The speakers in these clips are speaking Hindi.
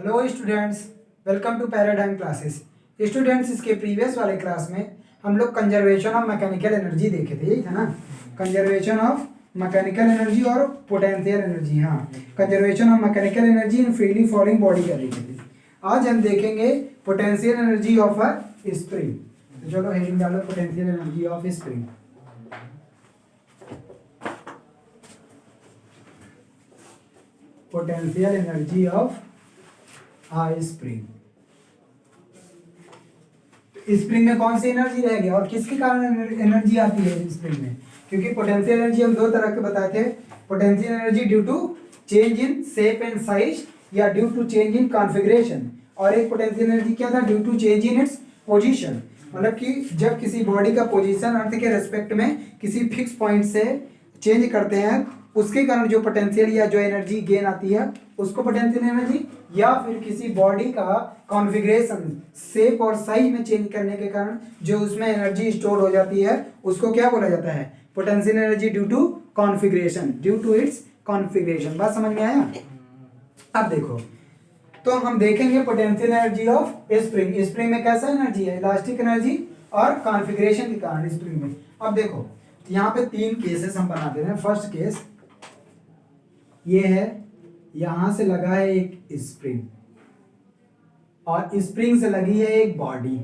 Hello students, welcome to Paradigm Classes. Students, इसके प्रीवियस वाले क्लास में हम लोग कंजर्वेशन ऑफ मैकेनिकल एनर्जी देखे थे, यही था ना। कंजर्वेशन ऑफ मैकेनिकल एनर्जी और पोटेंशियल एनर्जी। हाँ, conservation of mechanical energy in freely falling body का देखे थे। आज हम देखेंगे potential energy of a spring. तो चलो हेडिंग डालो, potential energy of spring. Potential energy of spring. Spring में कौन सी एनर्जी रहेगी और किसके कारण एनर्जी आती है स्प्रिंग में? क्योंकि पोटेंशियल एनर्जी हम दो तरह के बताए थे। Potential energy due to change in shape and size या due to change in configuration, और एक पोटेंशियल एनर्जी क्या था? Due to change in its position. मतलब कि जब किसी बॉडी का पोजीशन अर्थ के रेस्पेक्ट में किसी फिक्स पॉइंट से चेंज करते हैं, उसके कारण जो पोटेंशियल या जो एनर्जी गेन आती है उसको पोटेंशियल एनर्जी, या फिर किसी बॉडी का कॉन्फ़िगरेशन शेप और साइज में चेंज करने के कारण जो उसमें एनर्जी स्टोर हो जाती है उसको क्या बोला जाता है? Potential energy due to configuration, due to its configuration. बात समझ में आया? अब देखो, तो हम देखेंगे potential energy of spring. Spring में कैसा एनर्जी है? इलास्टिक एनर्जी और कॉन्फ़िगरेशन के कारण स्प्रिंग में। अब देखो, यहाँ पे तीन केसेस हम बना दे रहे हैं। फर्स्ट केस ये है, यहां से लगा है एक स्प्रिंग और स्प्रिंग से लगी है एक बॉडी,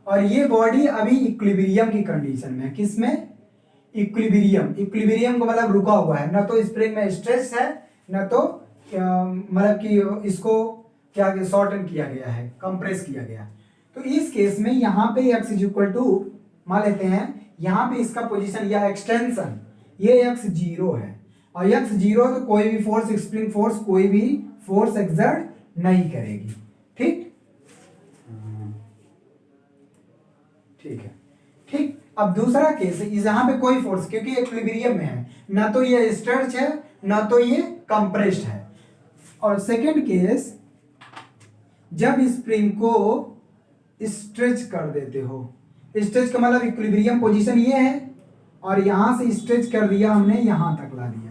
और ये बॉडी अभी इक्विलिब्रियम की कंडीशन में है। किस में? इक्विलिब्रियम। इक्विलिब्रियम को मतलब रुका हुआ है, ना तो स्प्रिंग में स्ट्रेस है, ना तो मतलब कि इसको क्या शॉर्टन किया गया है, कंप्रेस किया गया। तो इस केस में यहाँ पे x इज इक्वल टू मान लेते हैं, यहाँ पे इसका पोजीशन या एक्सटेंशन ये x 0 है, और x 0 तो कोई भी फोर्स, स्प्रिंग फोर्स कोई भी फोर्स एक्सर्ट नहीं करेगी। ठीक ठीक है, ठीक। अब दूसरा केस है, यहाँ पे कोई फोर्स, क्योंकि इक्विलिब्रियम में है, ना तो ये स्ट्रेच है ना तो ये कंप्रेस्ड है। और सेकंड केस, जब स्प्रिंग को स्ट्रेच कर देते हो, स्ट्रेच का मतलब इक्विलिब्रियम पोजीशन ये है और यहां से स्ट्रेच कर दिया हमने, यहां तक ला दिया,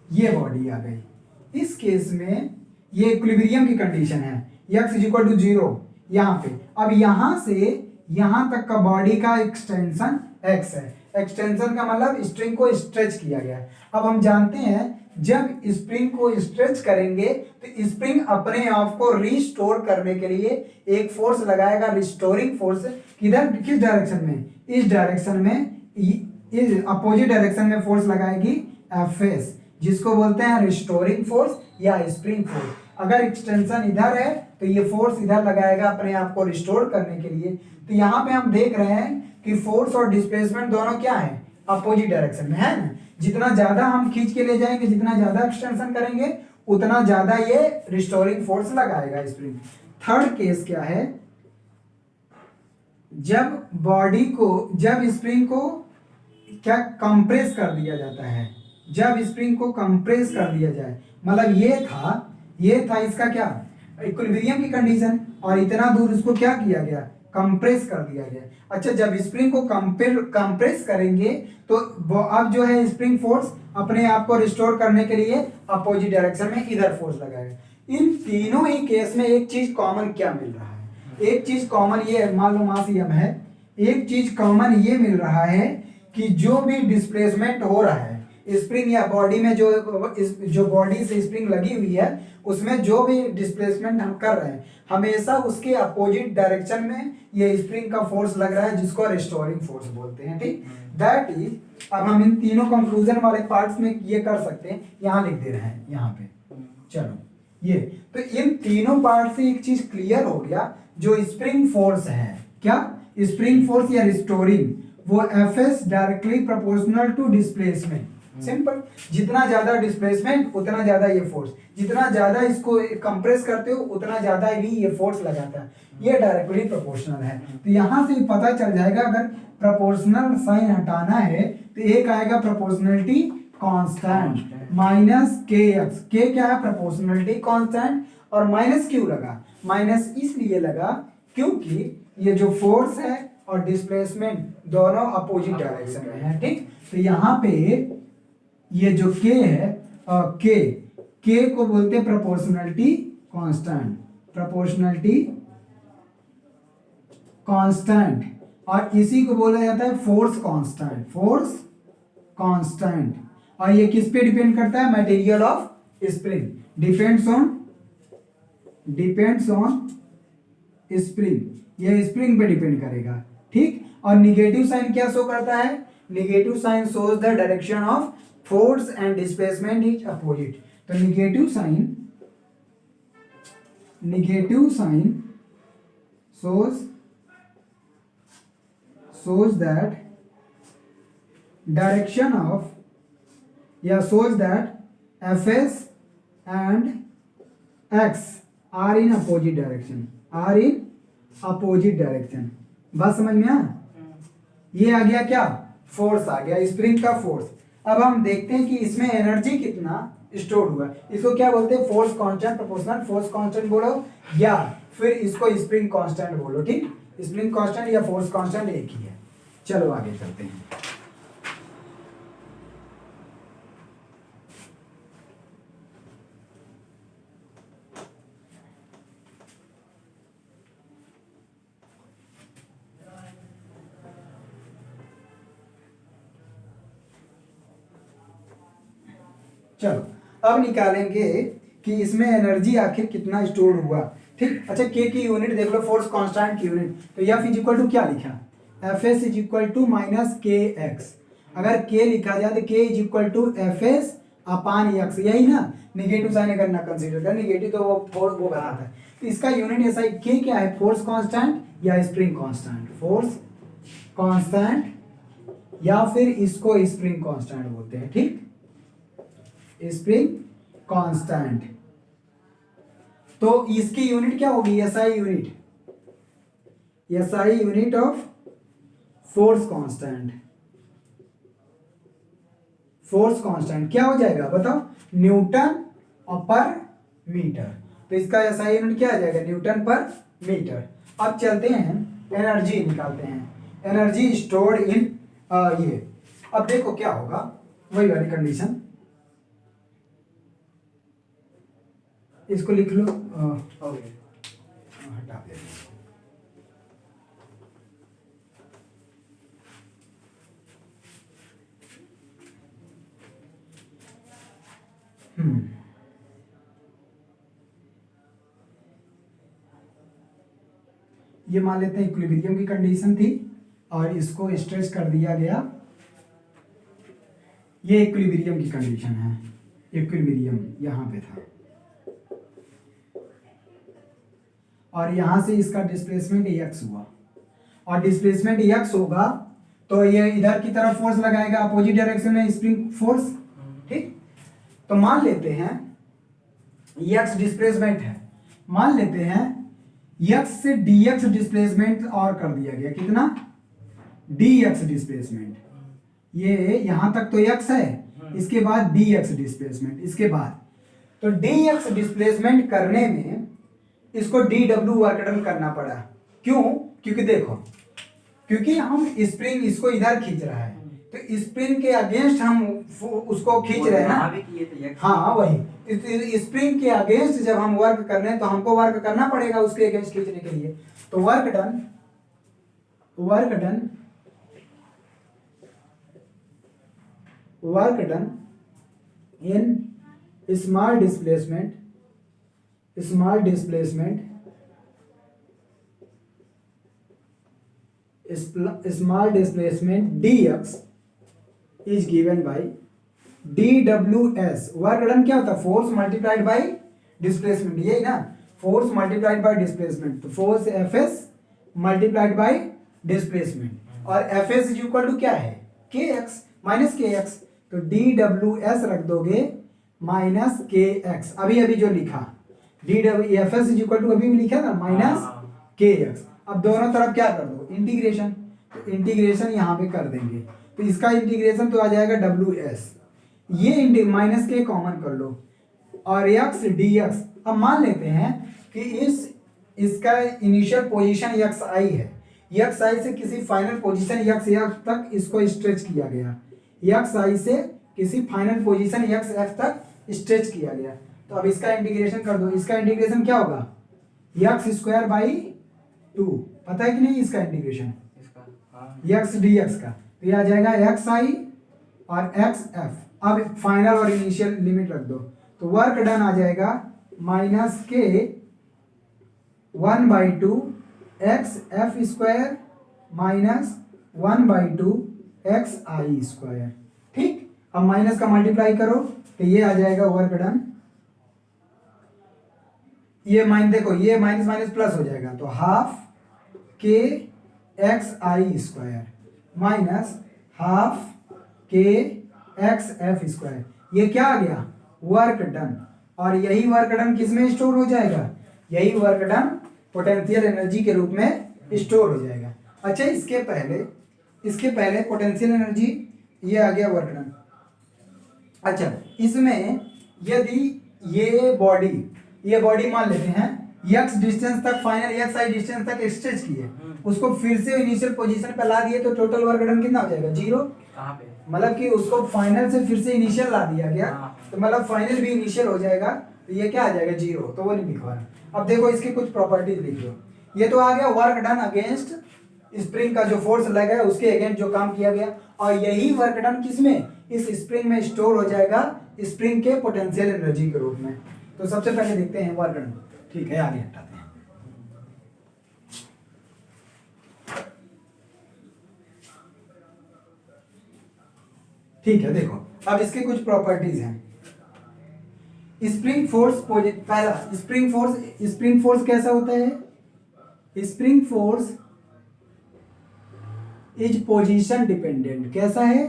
ये बॉडी आ गई। इस केस में ये इक्विलिब्रियम की कंडीशन है, x इज इक्वल टू 0 यहाँ पे। अब यहां से यहां तक का बॉडी का एक्सटेंशन x है। एक्सटेंशन का मतलब स्प्रिंग को स्ट्रेच किया गया है। अब हम जानते हैं जब स्प्रिंग को स्ट्रेच करेंगे तो स्प्रिंग अपने आप को रिस्टोर करने के लिए एक फोर्स लगाएगा, रिस्टोरिंग फोर्स। किधर, किस डायरेक्शन में? इस डायरेक्शन में, इस अपोजिट डायरेक्शन में फोर्स लगाएगी Fs, जिसको बोलते हैं रिस्टोरिंग फोर्स या स्प्रिंग फोर्स। अगर एक्सटेंशन इधर है तो ये फोर्स इधर लगाएगा अपने आप को रिस्टोर करने के लिए। तो यहाँ पे हम देख रहे हैं कि फोर्स और डिस्प्लेसमेंट दोनों क्या है? अपोजिट डायरेक्शन में है ना। जितना ज्यादा हम खींच के ले जाएंगे, जितना ज्यादा एक्सटेंशन करेंगे, उतना ज्यादा ये रिस्टोरिंग फोर्स लगाएगा स्प्रिंग। थर्ड केस क्या है? जब बॉडी को, जब स्प्रिंग को क्या कंप्रेस कर दिया जाता है, जब स्प्रिंग को कंप्रेस कर दिया जाए, मतलब ये था इसका क्या? इक्विलिब्रियम की कंडीशन, और इतना दूर इसको क्या किया गया? कंप्रेस कर दिया गया। अच्छा, जब स्प्रिंग को कंप्रेस करेंगे तो अब जो है स्प्रिंग फोर्स अपने आप को रिस्टोर करने के लिए अपोजिट डायरेक्शन में इधर फोर्स लगाएगा। इन तीनों ही केस में एक चीज कॉमन क्या मिल रहा है? एक चीज कॉमन ये, मान लो मास m है, एक चीज कॉमन ये मिल रहा है कि जो भी डिस्प्लेसमेंट हो रहा है स्प्रिंग या बॉडी में, जो बॉडी से स्प्रिंग लगी हुई है उसमें जो भी डिस्प्लेसमेंट हम कर रहे हैं, हमेशा उसके अपोजिट डायरेक्शन में ये स्प्रिंग का फोर्स लग रहा है, जिसको रिस्टोरिंग फोर्स बोलते हैं। ठीक, दैट इज। अब हम इन तीनों कंक्लूजन वाले पार्ट्स में ये कर सकते हैं, यहाँ लिख दे रहे हैं यहाँ पे। चलो, ये तो इन तीनों पार्ट से एक चीज क्लियर हो गया, जो स्प्रिंग फोर्स है, क्या स्प्रिंग फोर्स या रिस्टोरिंग, वो Fs directly proportional to displacement. Simple, जितना ज्यादा डिस्प्लेसमेंट उतना ज्यादा ये फोर्स, जितना ज्यादा इसको कंप्रेस करते हो उतना ज्यादा भी ये फोर्स लगाता है, ये डायरेक्टली प्रोपोर्शनल है। तो यहाँ से पता चल जाएगा, अगर प्रोपोर्शनल साइन हटाना है तो एक आएगा प्रोपोर्शनलिटी कांस्टेंट माइनस kx। के क्या है? प्रोपोर्शनलिटी कांस्टेंट, और माइनस क्यों लगा? माइनस इसलिए लगा क्योंकि ये जो फोर्स है और डिस्प्लेसमेंट दोनों अपोजिट डायरेक्शन में है। ठीक, तो यहाँ पे ये जो k है, k को बोलते हैं प्रोपोर्शनलिटी कांस्टेंट। प्रोपोर्शनलिटी कांस्टेंट, और इसी को बोला जाता है फोर्स कांस्टेंट, फोर्स कांस्टेंट। और ये किस पे डिपेंड करता है? Material of spring, depends on spring, ये स्प्रिंग पे डिपेंड करेगा, ठीक। और निगेटिव साइन क्या शो करता है? Negative sign shows the direction of force and displacement is opposite. तो negative sign shows that direction of, shows that Fs and x are in opposite direction, बात समझ में आया? ये आ गया क्या? फोर्स आ गया, स्प्रिंग का फोर्स। अब हम देखते हैं कि इसमें एनर्जी कितना स्टोर हुआ। इसको क्या बोलते हैं? Force constant, proportional force constant बोलो, या फिर इसको स्प्रिंग कांस्टेंट बोलो, ठीक। स्प्रिंग कांस्टेंट या फोर्स कांस्टेंट एक ही है। चलो आगे चलते हैं। चलो अब निकालेंगे कि इसमें एनर्जी आखिर कितना स्टोर हुआ, ठीक। अच्छा, के की यूनिट देख लो, फोर्स कांस्टेंट की यूनिट, तो एफ इज इक्वल टू क्या लिखा? F S is equal to minus K X. अगर के लिखा जाए तो K is equal to F S upon X, यही ना। निगेटिव साइन अगर ना कंसीडर कर, निगेटिव तो वो बनाता है। तो इसका यूनिट ऐसा के क्या है? फोर्स कांस्टेंट या स्प्रिंग कांस्टेंट? फोर्स कांस्टेंट या फिर इसको स्प्रिंग कांस्टेंट बोलते हैं, ठीक। Spring constant. तो इसकी यूनिट क्या होगी? SI unit of force constant. Force constant क्या हो जाएगा बताओ? न्यूटन पर मीटर। तो इसका एसआई यूनिट क्या आ जाएगा? न्यूटन पर मीटर। अब चलते हैं, एनर्जी निकालते हैं। एनर्जी स्टोर्ड इन ये। अब देखो क्या होगा, वही वाली कंडीशन, इसको लिख लो, हटा दे। ये मान लेते हैं इक्विलिब्रियम की कंडीशन थी और इसको स्ट्रेच कर दिया गया। ये इक्विलिब्रियम की कंडीशन है, इक्विलिब्रियम यहां पे था, और यहां से इसका डिस्प्लेसमेंट एक्स हुआ, और डिस्प्लेसमेंट एक्स होगा तो ये इधर की तरफ फोर्स लगाएगा, अपोजिट डायरेक्शन में स्प्रिंग फोर्स, ठीक। तो मान लेते हैं एक्स डिस्प्लेसमेंट है, मान लेते हैं एक्स से dx डिस्प्लेसमेंट और कर दिया गया, कितना? dx displacement. ये यहां तक तो x है, इसके बाद dx डिस्प्लेसमेंट, इसके बाद तो dx डिस्प्लेसमेंट करने में इसको dw वर्क डन करना पड़ा। क्यों? क्योंकि देखो, क्योंकि हम स्प्रिंग इसको इधर खींच रहा है, तो स्प्रिंग के अगेंस्ट हम उसको खींच रहे हैं ना। हाँ वही, स्प्रिंग के अगेंस्ट जब हम वर्क कर रहे हैं तो हमको वर्क करना पड़ेगा उसके अगेंस्ट खींचने के लिए। तो work done in small displacement dx is given by dws। Work done क्या होता है? फोर्स मल्टीप्लाइड बाय डिस्प्लेसमेंट, यही ना, फोर्स मल्टीप्लाइड बाय डिस्प्लेसमेंट। तो force Fs multiplied by displacement, और Fs इज इक्वल टू क्या है? kx minus kx। तो dws रख दोगे माइनस kx, अभी जो लिखा Fs इज इक्वल टू अभी भी लिखा ना, माइनस kx। अब दोनों तरफ क्या कर दो? इंटीग्रेशन। तो इंटीग्रेशन यहाँ पे कर देंगे, तो इसका इंटीग्रेशन तो आ जाएगा ws, ये माइनस के कॉमन कर लो, और x dx। अब मान लेते हैं कि इसका इनिशियल पोजीशन xi है, xi से किसी फाइनल पोजीशन xf तक इसको स्ट्रेच किया गया, xi से किसी फाइनल पोजीशन xf तक स्ट्रेच किया गया। तो अब इसका इंटीग्रेशन कर दो, इसका इंटीग्रेशन क्या होगा? एक्स स्क्वायर बाई 2, पता है कि नहीं इसका इंटीग्रेशन, एक्स डी एक्स का, तो ये आ जाएगा एक्स आई और एक्स एफ। अब फाइनल और इनिशियल लिमिट रख दो, तो वर्क डन आ जाएगा माइनस के 1/2 x f square minus 1/2 x i square. ठीक, अब माइनस का मल्टीप्लाई करो तो ये आ जाएगा वर्क डन, ये देखो ये माइनस माइनस प्लस हो जाएगा, तो half K x i square minus half K x f square, ये क्या आ गया वर्क डन। और यही वर्क डन किस में स्टोर हो जाएगा, यही वर्क डन पोटेंशियल एनर्जी के रूप में स्टोर हो जाएगा। अच्छा, इसके पहले पोटेंशियल एनर्जी ये आ गया वर्क डन। अच्छा, इसमें यदि ये बॉडी मान लेते हैं x डिस्टेंस तक, फाइनल x आई डिस्टेंस तक स्ट्रेच किए, उसको फिर से इनिशियल पोजीशन पे ला दिए, तो टोटल वर्क डन कितना हो जाएगा 0। मतलब कि उसको फाइनल से फिर से इनिशियल ला दिया गया, तो मतलब फाइनल भी इनिशियल हो जाएगा, तो ये क्या आ जाएगा 0, तो वो नहीं लिखवा। अब देखो इसकी कुछ प्रॉपर्टीज लिख लो। ये तो आ गया वर्क डन अगेंस्ट स्प्रिंग का जो फोर्स लगा है उसके अगेंस्ट जो काम किया गया, और यही वर्क डन किसमें, इस स्प्रिंग में स्टोर हो जाएगा स्प्रिंग के पोटेंशियल एनर्जी के रूप में। तो सबसे पहले देखते हैं वर्क डन। ठीक है, आगे हटाते हैं। ठीक है, देखो अब इसके कुछ प्रॉपर्टीज हैं। स्प्रिंग फोर्स, पहला स्प्रिंग फोर्स कैसा होता है, spring force is position dependent. कैसा है,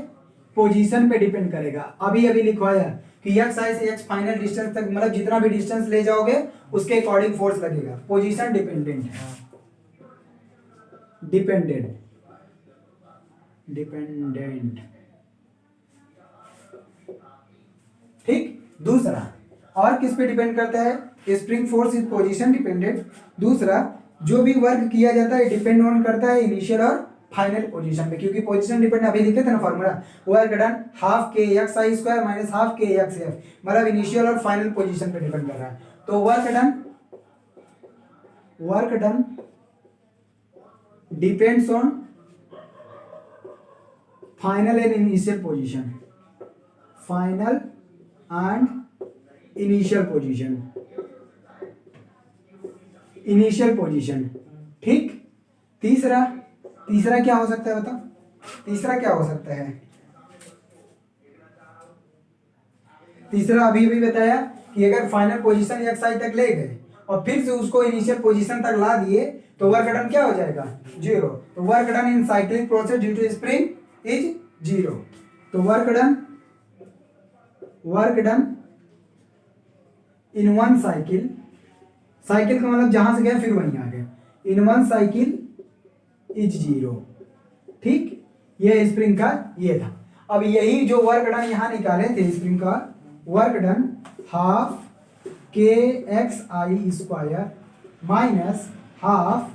पोजीशन पे डिपेंड करेगा। अभी लिखवाया कि एक्स आई से एक्स फाइनल डिस्टेंस तक, मतलब जितना भी डिस्टेंस ले जाओगे उसके अकॉर्डिंग फोर्स लगेगा। पोजीशन डिपेंडेंट है, डिपेंडेंट। ठीक, दूसरा और किस पे डिपेंड करता है, spring force is position dependent. दूसरा, जो भी वर्क किया जाता है डिपेंड ऑन करता है इनिशियल और फाइनल पोजीशन पे, क्योंकि पोजीशन डिपेंड अभी लिखे थे ना formula, work done half K x i square minus half K x F, मतलब इनिशियल और फाइनल पोजीशन पे डिपेंड कर रहा है। तो work done depends on final and initial position, final and initial position. ठीक, तीसरा क्या हो सकता है, बताओ तीसरा क्या हो सकता है। तीसरा अभी बताया कि अगर फाइनल पोजीशन एक्स आई तक ले गए और फिर से उसको इनिशियल पोजीशन तक ला दिए तो वर्क डन क्या हो जाएगा 0। तो work done in cyclic process due to spring is 0। तो work done in one cycle का मतलब जहां से गए फिर वहीं आ गए, इन वन साइकिल इज 0। ठीक, ये स्प्रिंग का ये था। अब यही जो वर्क डन यहां निकाले थे स्प्रिंग का, work done half K x i square minus half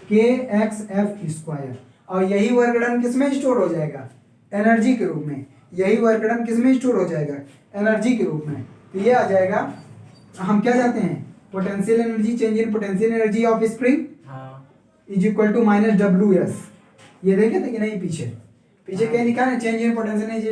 K x f square, और यही वर्क डन किस में स्टोर हो जाएगा, एनर्जी के रूप में। यही वर्क डन किस में स्टोर हो जाएगा, एनर्जी के रूप में। तो ये आ जाएगा, हम क्या चाहते हैं, potential energy, change in potential energy of spring is equal to minus W S. ये देखे थे कि नहीं, पीछे क्या लिखा है, change in potential energy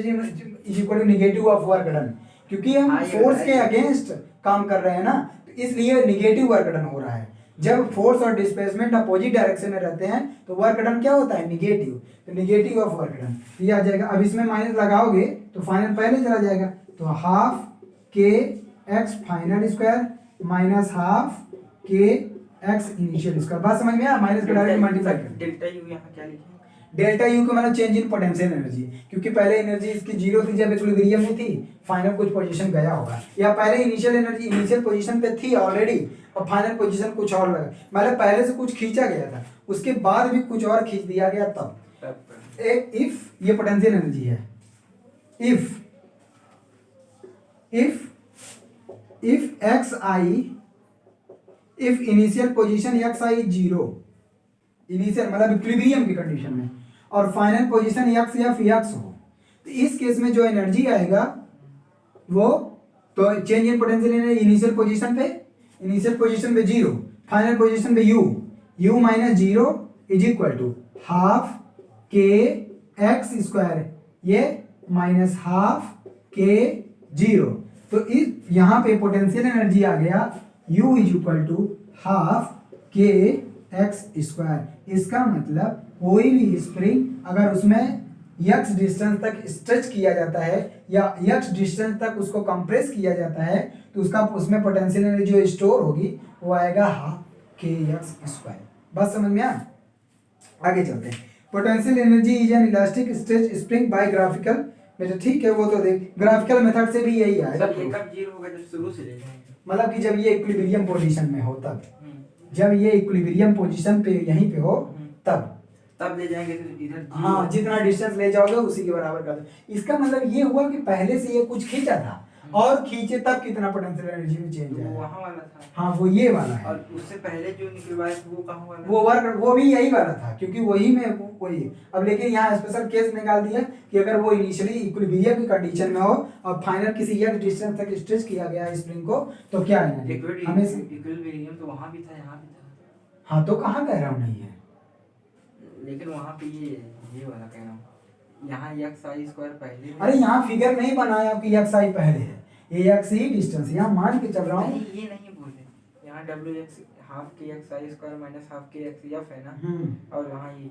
is equal to negative of work done, क्योंकि हम फोर्स के अगेंस्ट काम कर रहे हैं ना, तो इसलिए नेगेटिव वर्क डन हो रहा है। जब फोर्स और डिस्प्लेसमेंट अपोजिट डायरेक्शन में रहते हैं तो वर्क डन क्या होता है, नेगेटिव। तो नेगेटिव ऑफ वर्क डन ये आ जाएगा। अब इसमें माइनस लगाओगे तो फाइनल पहले चला जाएगा, तो half K x final square minus half K x initial square. बात समझ में आया, माइनस का डायरेक्ट मल्टीप्लाई कर। डेल्टा यू यहाँ क्या लिखे, डेल्टा यू का मतलब चेंज इन पोटेंशियल एनर्जी, क्योंकि पहले एनर्जी इसकी 0 थी जब इक्विलिब्रियम में थी, फाइनल कुछ पोजीशन गया होगा, या पहले इनिशियल एनर्जी इनिशियल पोजीशन पे थी ऑलरेडी और फाइनल पोजीशन कुछ और लगा, मतलब पहले से कुछ खींचा गया था उसके बाद भी कुछ और खींच दिया गया तब। इफ ये पोटेंशियल एनर्जी है, if x I, if initial position x I 0, initial मतलब इक्विलिब्रियम की कंडीशन में, और final position x F x हो, तो इस केस में जो एनर्जी आएगा वो, तो change in potential energy initial position पे 0, फाइनल पोजीशन पे u minus zero is equal to half K X square, ये माइनस हाफ के जीरो। तो इस यहाँ पे पोटेंशियल एनर्जी आ गया u is equal to half K X square. इसका मतलब कोई भी स्प्रिंग अगर उसमें यक्स डिस्टेंस तक स्ट्रेच किया जाता है या यक्स डिस्टेंस तक उसको कंप्रेस किया जाता है तो उसका उसमें पोटेंशियल एनर्जी जो स्टोर होगी वो आएगा हाफ के एक्स स्क्वायर। बस समझ में आया? आगे चलते हैं। Potential energy is an elastic stretch spring by graphical method. ठीक है, वो तो देख ग्राफिकल मेथड से भी यही आएगा। ये कब जीरो होगा? जब शुरू से ले जाएंगे, मतलब कि जब ये इक्विलिब्रियम पोजीशन में हो तब, जब ये इक्विलिब्रियम पोजीशन पे यहीं पे हो तब ले जाएंगे तो इधर हाँ, जितना डिस्टेंस ले जाओगे उसी के बराबर कर दो। इसका मतलब ये हुआ कि पहले से ये कुछ खींचा था और खींचे तब कितना पोटेंशियल एनर्जी में चेंज वो आया। वहाँ वाला था। हाँ, वो ये वाला है। और उससे पहले जो निकलवाया था वो कहाँ वाला? वो वर्क वो भी यही वाला था, क्योंकि वही में वही। अब लेकिन यहाँ स्पेशल केस निकाल दिया कि अगर वो इनिशियली इक्विलिब्रियम की कंडीशन में हो और फाइनल किसी एक डिस्टेंस तक स्ट्रेच किया गया स्प्रिंग को तो क्या है इक्विलिब्रियम तो वहाँ भी था, यहाँ भी था। हाँ, तो कहाँ कह रहा हूँ नहीं है, लेकिन वहाँ पे ये वाला कह रहा हूँ, यहाँ एक्स आई स्क्वायर पहले। अरे यहाँ फिगर नहीं बनाया कि एक्स आई पहले है, ये एक्स ही डिस्टेंस यहाँ मान के चल रहा हूँ। ये नहीं बोले, यहाँ W x half K x i square minus half K x F है ना, और वहाँ ये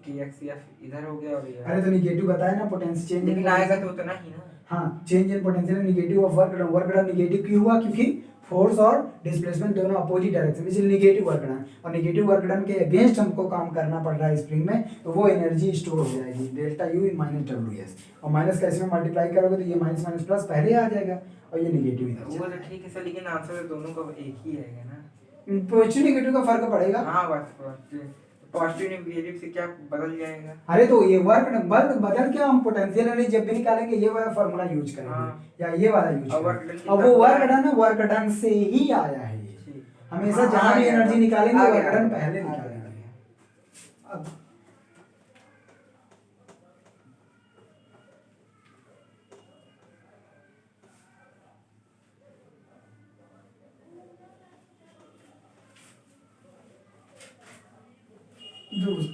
के एक्स एफ इधर हो गया और ये। अरे तो निगेटिव बताया ना पोटेंशियल चेंज, लेकिन आएगा तो उतना ही ना। हाँ, change in potential negative of work done. Work done negative क्यों हुआ? क्योंकि फोर्स और डिस्प्लेसमेंट दोनों अपोजिट डायरेक्शन में, इसलिए निगेटिव वर्क डन। और निगेटिव वर्क डन के अगेंस्ट हमको काम करना पड़ रहा है स्प्रिंग में, तो वो एनर्जी स्टोर हो जाएगी delta you in minus W S. और माइनस का इसमें मल्टीप्लाई करोगे तो ये माइनस माइनस प्लस पहले आ जाएगा और ये निगेटिव इधर। वो तो ठीक है सर, लेकिन आंसर दोनों का एक ही आएगा ना। पॉजिटिव निगेटिव का फर्क पड़ेगा। हाँ, बस पॉजिटिव नेगेटिव से क्या बदल जाएगा? अरे तो ये वर्क बदल के हम पोटेंशियल एनर्जी जब भी निकालेंगे ये वाला फार्मूला यूज करेंगे या ये वाला यूज करेंगे। अब वो वर्क डन है, वर्क डन से ही आया है ये। हमेशा जहां भी एनर्जी निकालेंगे वर्क डन पहले निकालेंगे। अब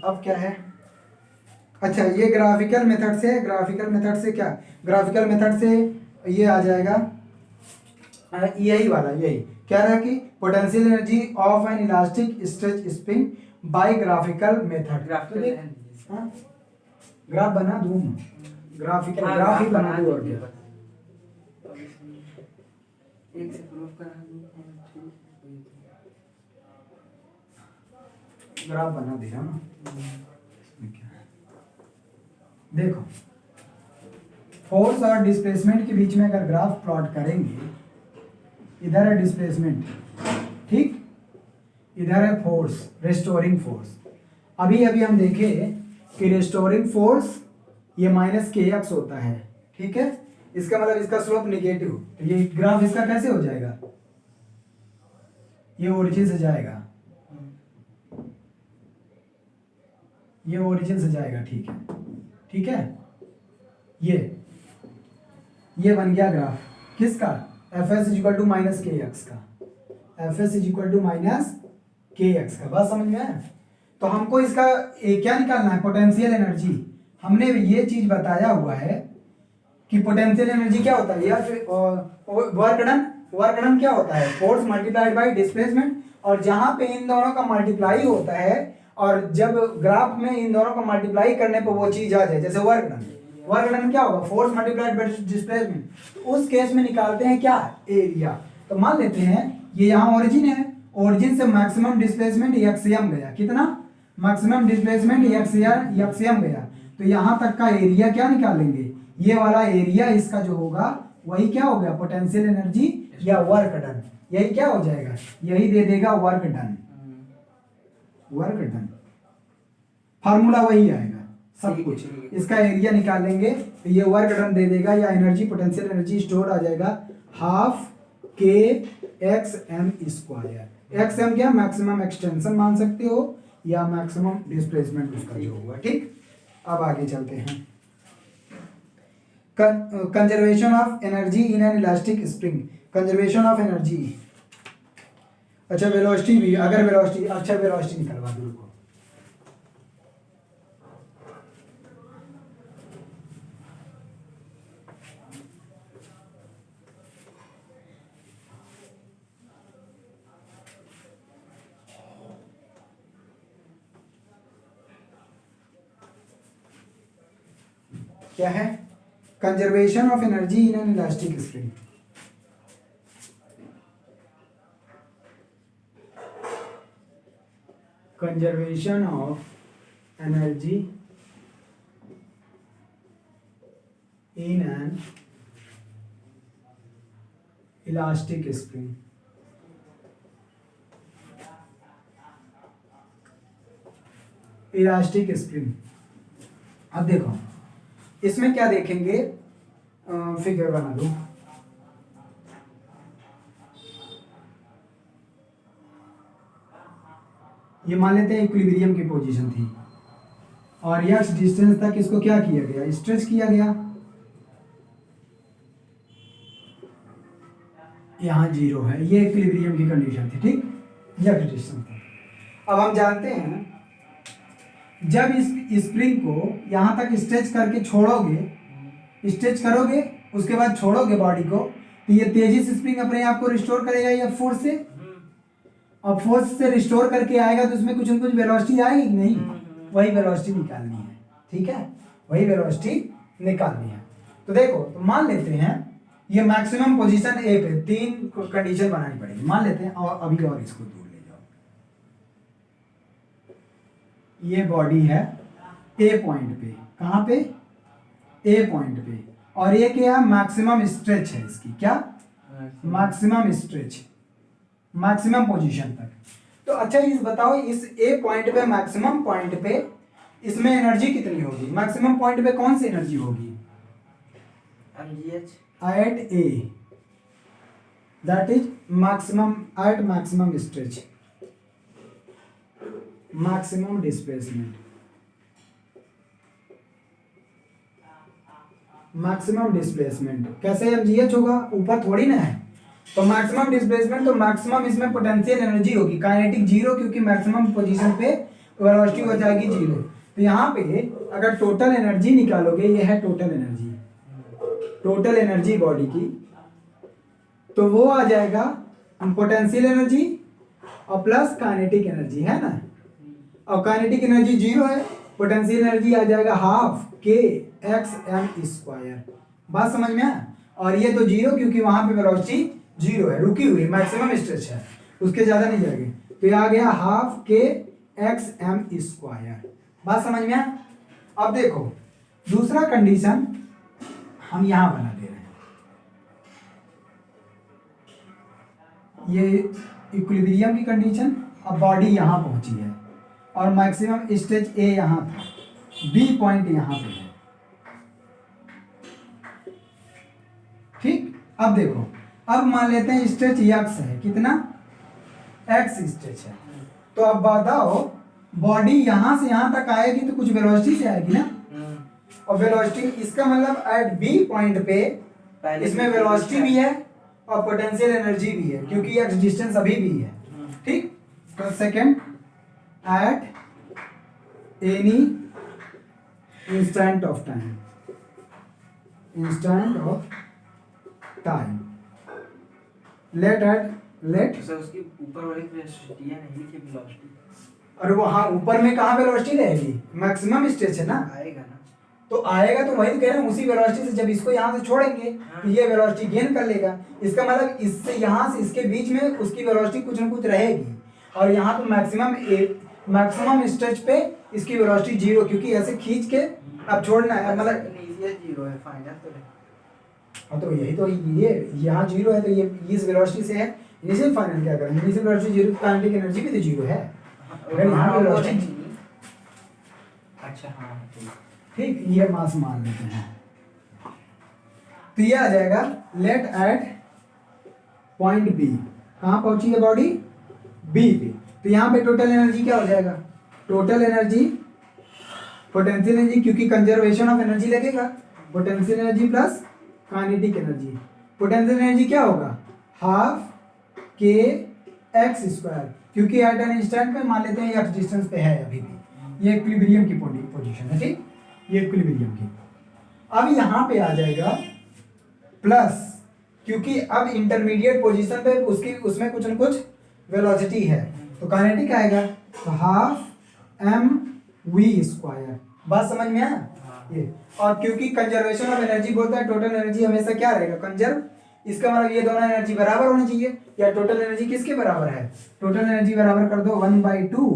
अब क्या है? अच्छा, ये ग्राफिकल मेथड से, ग्राफिकल मेथड से क्या, ग्राफिकल मेथड से ये आ जाएगा यही वाला, यही क्या रहा कि potential energy of an elastic stretch spring by graphical method. Graph बना दूं, ग्राफिकल ग्राफ ही बना दूं और क्या, एक से प्रूफ करा दूं। ग्राफ बना दे रहा ना। देखो, फोर्स और डिस्प्लेसमेंट के बीच में अगर ग्राफ प्लॉट करेंगे, इधर है डिस्प्लेसमेंट, ठीक, इधर है फोर्स, रेस्टोरिंग फोर्स। अभी अभी हम देखे कि रेस्टोरिंग फोर्स ये माइनस के एक्स होता है, ठीक है। इसका मतलब इसका स्लोप निगेटिव, तो ये ग्राफ इसका कैसे हो जाएगा? ये ओरिजिन से जाएगा, ये ओरिजिन से जाएगा, ठीक है, ठीक है। ये बन गया ग्राफ किसका? F S equal to minus K X का, F S equal to minus K X का। बात समझ में आया? तो हमको इसका क्या निकालना है? Potential energy. हमने ये चीज बताया हुआ है कि पोटेंशियल एनर्जी क्या होता है, या फिर वर्क डन क्या होता है? Force multiplied by displacement. और जहां पे इन दोनों का मल्टीप्लाई होता है और जब ग्राफ में इन दोनों को मल्टीप्लाई करने पर वो चीज आ जाए, जैसे वर्क डन क्या होगा? Force multiplied by displacement. उस केस में निकालते हैं क्या? एरिया। तो मान लेते हैं ये यहाँ ओरिजिन है, ओरिजिन से मैक्सिमम डिस्प्लेसमेंट एक्सएम गया, कितना? मैक्सिमम डिस्प्लेसमेंट एक्सएम गया, तो यहाँ तक का एरिया क्या निकालेंगे? ये वाला एरिया इसका जो होगा वही क्या हो गया? पोटेंशियल एनर्जी या वर्क डन। यही क्या हो जाएगा? यही दे देगा work done. Work done formula वही आएगा सब कुछ। इसका एरिया निकालेंगे तो ये वर्क डन दे देगा, या एनर्जी पोटेंशियल एनर्जी स्टोर आ जाएगा half K X M square. X M क्या? मैक्सिमम एक्सटेंशन मान सकते हो या मैक्सिमम डिस्प्लेसमेंट उसका जो होगा, ठीक। अब आगे चलते हैं। Conservation of energy in an elastic spring. Conservation of energy, अच्छा वेलोसिटी भी, अगर वेलोसिटी, अच्छा वेलोसिटी निकलवा दो रुको। क्या है? Conservation of energy in an elastic spring. Conservation of energy in an elastic spring. Elastic spring, अब देखो इसमें क्या देखेंगे, फिगर बना दो। ये मान लेते हैं इक्विलिब्रियम की पोजीशन थी और यक्स डिस्टेंस तक इसको क्या किया गया, स्ट्रेच किया गया। यहाँ 0 है, ये इक्विलिब्रियम की कंडीशन थी, ठीक, यक्स डिस्टेंस तक। अब हम जानते हैं जब इस स्प्रिंग को यहाँ तक स्ट्रेच करके छोड़ोगे, स्ट्रेच करोगे उसके बाद छोड़ोगे बॉडी को, तो ये तेजी से स्प्रिंग अपने आप को रिस्टोर करेगा या फोर्स से, और फोर्स से रिस्टोर करके आएगा तो उसमें कुछ न कुछ वेलोसिटी आएगी कि नहीं, वही वेलोसिटी निकालनी है, ठीक है, वही वेलोसिटी निकालनी है। तो देखो, तो मान लेते हैं ये मैक्सिमम पोजीशन ए पे 3 कंडीशन बनानी पड़ेगी, मान लेते हैं, और अभी और इसको दूर ले जाओ। ये बॉडी है ए पॉइंट पे, कहाँ पे, ए पॉइंट पे, और ये क्या मैक्सिमम स्ट्रेच है इसकी, क्या मैक्सिमम स्ट्रेच, मैक्सिमम पोजीशन तक। तो अच्छा ये बताओ, इस ए पॉइंट पे, मैक्सिमम पॉइंट पे इसमें एनर्जी कितनी होगी, मैक्सिमम पॉइंट पे कौन सी एनर्जी होगी, mgh at A, that is maximum, at maximum stretch, maximum displacement, maximum displacement कैसे mgh होगा, ऊपर थोड़ी ना है, तो मैक्सिमम डिस्प्लेसमेंट, तो मैक्सिमम इसमें पोटेंशियल एनर्जी होगी, काइनेटिक 0, क्योंकि मैक्सिमम पोजीशन पे वेलोसिटी हो जाएगी 0। तो यहाँ पे अगर टोटल एनर्जी निकालोगे, ये है total energy, total energy body की, तो वो आ जाएगा पोटेंशियल एनर्जी और प्लस काइनेटिक एनर्जी, है ना, और काइनेटिक एनर्जी 0 है, पोटेंशियल एनर्जी आ जाएगा half K X M square. बात समझ में आया? और ये तो 0 क्योंकि वहां पे वेलोसिटी 0 है, रुकी हुई, मैक्सिमम स्ट्रेच है, उसके ज्यादा नहीं जाएगी, तो ये आ गया half K X M square. बात समझ में आया? अब देखो दूसरा कंडीशन हम यहां बना दे रहे हैं, ये इक्विलिब्रियम की कंडीशन, अब बॉडी यहां पहुंची है और मैक्सिमम स्ट्रेच ए यहां था, बी पॉइंट यहां पे है, ठीक। अब देखो, अब मान लेते हैं स्ट्रेच यक्स है, कितना, एक्स स्ट्रेच है, तो अब बताओ बॉडी यहां से यहां तक आएगी तो कुछ वेलोसिटी से आएगी ना, और वेलोसिटी, इसका मतलब एट बी पॉइंट पे इसमें वेलोसिटी भी है और पोटेंशियल एनर्जी भी है, क्योंकि एक्स डिस्टेंस अभी भी है, ठीक। तो second, at any instant of time, instant of time, let तो सर उसकी ऊपर वाली वेलोसिटी है, नहीं लिखी वेलोसिटी, और वहां ऊपर में कहाँ वेलोसिटी रहेगी, मैक्सिमम स्ट्रेच है ना, आएगा ना, तो आएगा, तो वही कह रहे हैं, उसी वेलोसिटी से जब इसको यहाँ से छोड़ेंगे तो ये वेलोसिटी गेन कर लेगा, इसका मतलब इससे यहाँ से इसके बीच में उसकी वेलोसिटी कुछ न कुछ रहेगी, और यहाँ पे मैक्सिमम स्ट्रेच पे इसकी वेलोसिटी 0, क्योंकि ऐसे खींच के अब छोड़ना है, मतलब इनिशियल 0 है, फाइनल तो नहीं। हाँ तो यही तो, ये यहाँ 0 है तो ये इस वेलोसिटी से है, इनिशियल फाइनल क्या करेंगे, इनिशियल वेलोसिटी 0, काइनेटिक एनर्जी भी तो 0 है, अगर यहाँ पे वेलोसिटी, अच्छा हाँ ठीक, ये मास मान लेते हैं, तो ये आ जाएगा लेट एट पॉइंट बी, कहाँ पहुंची है बॉडी, बी पे, तो यहाँ पे टोटल एनर्जी क्या हो जाएगा, टोटल एनर्जी, पोटेंशियल एनर्जी, क्योंकि कंजर्वेशन ऑफ एनर्जी लगेगा, potential energy plus kinetic energy, potential energy क्या होगा, हाफ के एक्स स्क्वायर, क्योंकि एट एन इंस्टेंट पे मान लेते हैं एक्स डिस्टेंस पे है अभी भी, ये इक्विलिब्रियम की पोजीशन है, ठीक, ये इक्विलिब्रियम की। अब यहाँ पे आ जाएगा प्लस, क्योंकि अब इंटरमीडिएट पोजीशन पे उसकी उसमें कुछ न कुछ वेलोसिटी है, तो काइनेटिक आएगा, तो हाफ एम वी स्क्वायर। बात समझ में आया ये। और क्योंकि कंजर्वेशन ऑफ एनर्जी बोलता है टोटल एनर्जी हमेशा क्या रहेगा, कंजर्व, इसका मतलब ये दोनों एनर्जी बराबर होनी चाहिए, या टोटल एनर्जी किसके बराबर है, टोटल एनर्जी बराबर कर दो 1/2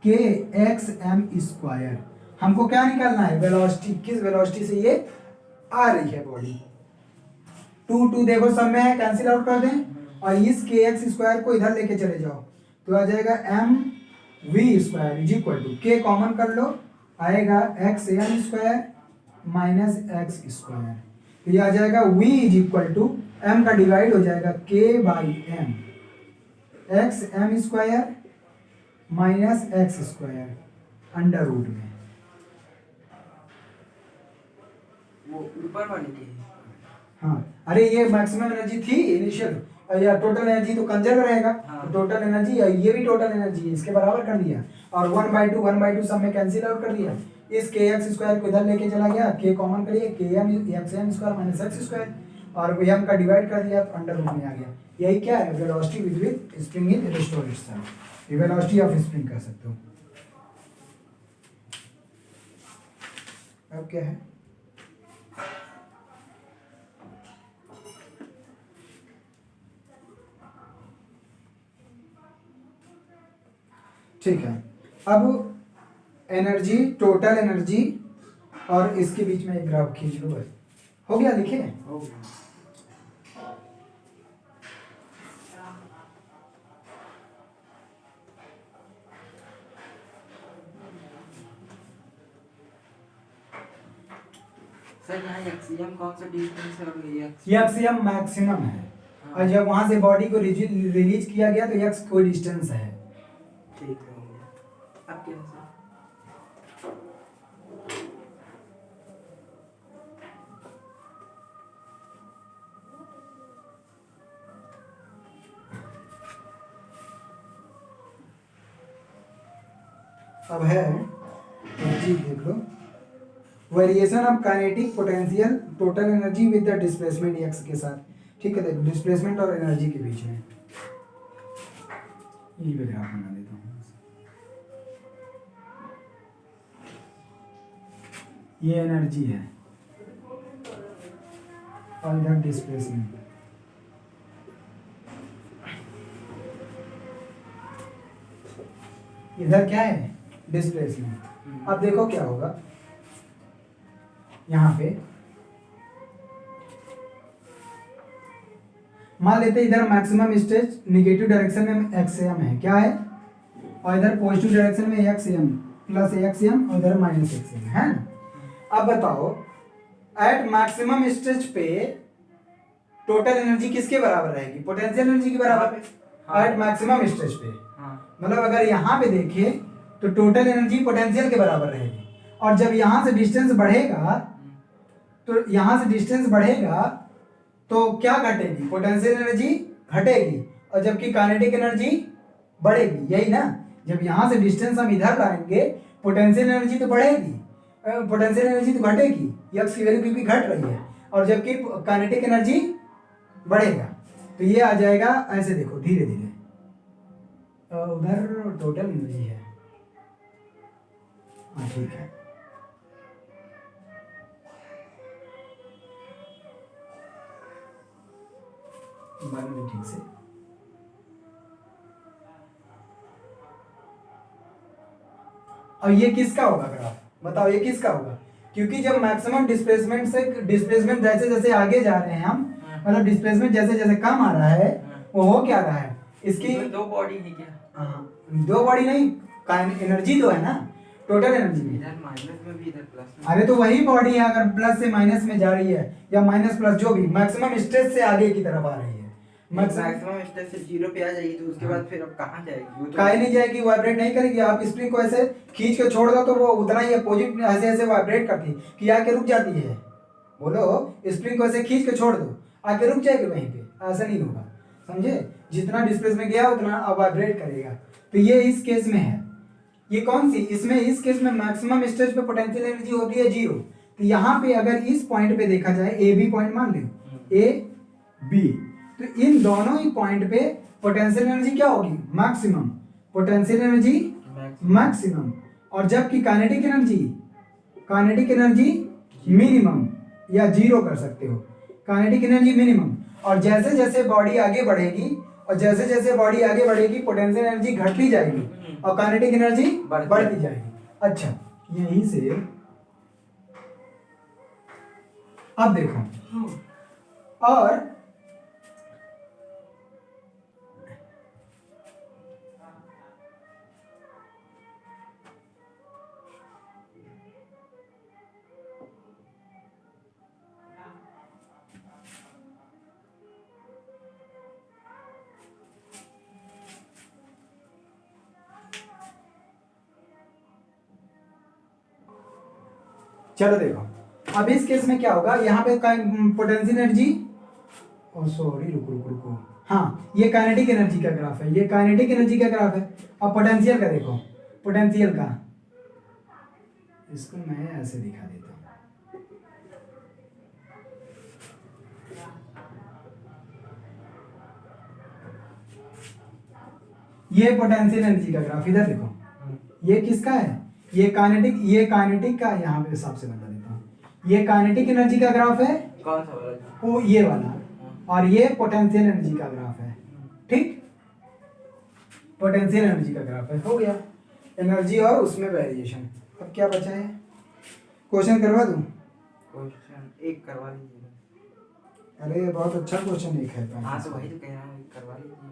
के एक्स एम स्क्वायर। हमको क्या निकालना है, वेलोसिटी, किस वेलोसिटी से ये आ रही है बॉडी। 2 देखो सब में है, कैंसिल आउट कर दें, और इस के एक्स स्क्वायर को इधर लेके चले जाओ, तो आ जाएगा M V square is equal to, K common कर लो, आएगा X M square minus X square, तो ये आ जाएगा v is equal to, M का डिवाइड हो जाएगा k by M, X M square minus X square under root में। वो ऊपर वाली की है। हाँ, अरे ये मैक्सिमम एनर्जी थी इनिशियल, या टोटल एनर्जी तो कंजर्व रहेगा, हाँ। तो टोटल एनर्जी, ये भी टोटल एनर्जी है, इसके बराबर कर दिया, और 1/2 सब में कैंसिल आउट कर दिया, इस के एक्स स्क्वायर को इधर लेके चला गया, के कॉमन करिए, K M X M square minus X square, और एम का डिवाइड कर दिया तो अंडर रूट में आ गया। यही क्या है, velocity with spring in restored itself, ये वेलोसिटी ऑफ स्प्रिंग कह सकते हो। अब क्या है, ठीक है, अब एनर्जी, टोटल एनर्जी और इसके बीच में एक ग्राफ खींच लो, बस हो गया, लिखे। हो गया। सर यहाँ एक्सियम कौन सा डिस्टेंस है, और ये एक्सियम मैक्सिमम है, और जब वहां से बॉडी को रिलीज किया गया तो एक्स कोई डिस्टेंस है। ठीक है, हो गया। अब क्या है सर? अब है एनर्जी, देख लो, variation of kinetic potential total energy with the displacement x के साथ, ठीक है, देखो डिस्प्लेसमेंट और एनर्जी के बीच में ये भी ग्राफ बना देता हूँ। ये एनर्जी है और इधर डिस्प्लेसमेंट, इधर क्या है, डिस्प्लेसमेंट। अब देखो क्या होगा, यहाँ पे मान लेते इधर मैक्सिमम स्टेज निगेटिव डायरेक्शन में एक्स एम है, क्या है, और इधर पॉजिटिव डायरेक्शन में X M plus X M, और इधर माइनस एक्स एम है ना। अब बताओ एट मैक्सिमम स्टेज पे टोटल एनर्जी किसके बराबर रहेगी, पोटेंशियल एनर्जी के बराबर, एट मैक्सिमम स्टेज पे। मतलब अगर यहाँ पे देखें तो टोटल एनर्जी पोटेंशियल के बराबर रहेगी, और जब यहाँ से डिस्टेंस बढ़ेगा, तो यहाँ से डिस्टेंस बढ़ेगा तो क्या घटेगी, पोटेंशियल एनर्जी घटेगी, और जबकि काइनेटिक एनर्जी बढ़ेगी, यही ना। जब यहाँ से डिस्टेंस हम इधर लाएंगे, पोटेंशियल एनर्जी तो बढ़ेगी, पोटेंशियल एनर्जी तो घटेगी, एक्स की वैल्यू क्योंकि घट रही है, और जबकि काइनेटिक एनर्जी बढ़ेगा, तो ये आ जाएगा ऐसे, देखो धीरे धीरे, उधर टोटल एनर्जी है, हाँ ठीक है, बन ठीक से। और ये किसका होगा ग्राफ, बताओ ये किसका होगा, क्योंकि जब मैक्सिमम डिस्प्लेसमेंट से डिस्प्लेसमेंट जैसे जैसे आगे जा रहे हैं हम, मतलब डिस्प्लेसमेंट जैसे जैसे कम आ रहा है, वो हो क्या रहा है, इसकी दो बॉडी है क्या? हाँ, दो बॉडी नहीं, एनर्जी तो है ना, टोटल एनर्जी भी, इधर माइनस में भी इधर प्लस में। अरे तो वही बॉडी है, अगर प्लस से माइनस में जा रही है या माइनस प्लस जो भी, मैक्सिमम स्टेज से आगे की तरफ आ रही है, मैक्सिमम स्टेज से 0 पे आ जाएगी, तो उसके बाद फिर अब कहाँ जाएगी? वो तो काहे नहीं जाएगी, वाइब्रेट नहीं करेगी। आप स्प्रिंग को ऐसे खींच के छोड़ दो तो वो उतना ही अपोजिट ऐसे ऐसे वाइब्रेट करती कि आके रुक जाती है। बोलो, स्प्रिंग को ऐसे खींच के छोड़ दो, आके रुक जाएगी वहीं पे, ऐसा नहीं होगा, समझे। जितना डिस्प्लेसमेंट गया उतना अब वाइब्रेट करेगा। तो ये इस केस में है, ये कौन सी, इसमें इस केस में मैक्सिमम स्टेज पे पोटेंशियल एनर्जी होती है 0। तो यहाँ पे अगर इस पॉइंट पे देखा जाए, ए बी पॉइंट मान लो, ए बी, तो इन दोनों ही पॉइंट पे पोटेंशियल एनर्जी क्या होगी, मैक्सिमम, पोटेंशियल एनर्जी मैक्सिमम। और जबकि काइनेटिक एनर्जी मिनिमम या 0 कर सकते हो, काइनेटिक एनर्जी मिनिमम। और जैसे जैसे बॉडी आगे बढ़ेगी पोटेंशियल एनर्जी घटती जाएगी और काइनेटिक एनर्जी बढ़ती जाएगी। अच्छा, यहीं से अब देखो, और चलो देखो, अब इस केस में क्या होगा, यहाँ पे पोटेंशियल एनर्जी, सॉरी रुको, हाँ ये काइनेटिक एनर्जी का ग्राफ है, ये काइनेटिक एनर्जी का ग्राफ है। अब पोटेंशियल का देखो, पोटेंशियल का, इसको मैं ऐसे दिखा देता हूँ, ये पोटेंशियल एनर्जी का ग्राफ, इधर देखो, ये किसका है, ये काइनेटिक का, यहाँ पे हिसाब से बता देता हूँ, ये काइनेटिक एनर्जी का ग्राफ है, कौन सा वाला, वो ये वाला, और ये पोटेंशियल एनर्जी का ग्राफ है। ठीक, पोटेंशियल एनर्जी का ग्राफ है, हो गया एनर्जी और उसमें वेरिएशन। अब क्या बचा है, क्वेश्चन करवा दूं, क्वेश्चन एक करवा लीजिए। अरे बहुत अच्छा क्वेश्चन एक है। हाँ तो वही तो कह रहा हूँ, करवा लीजिए।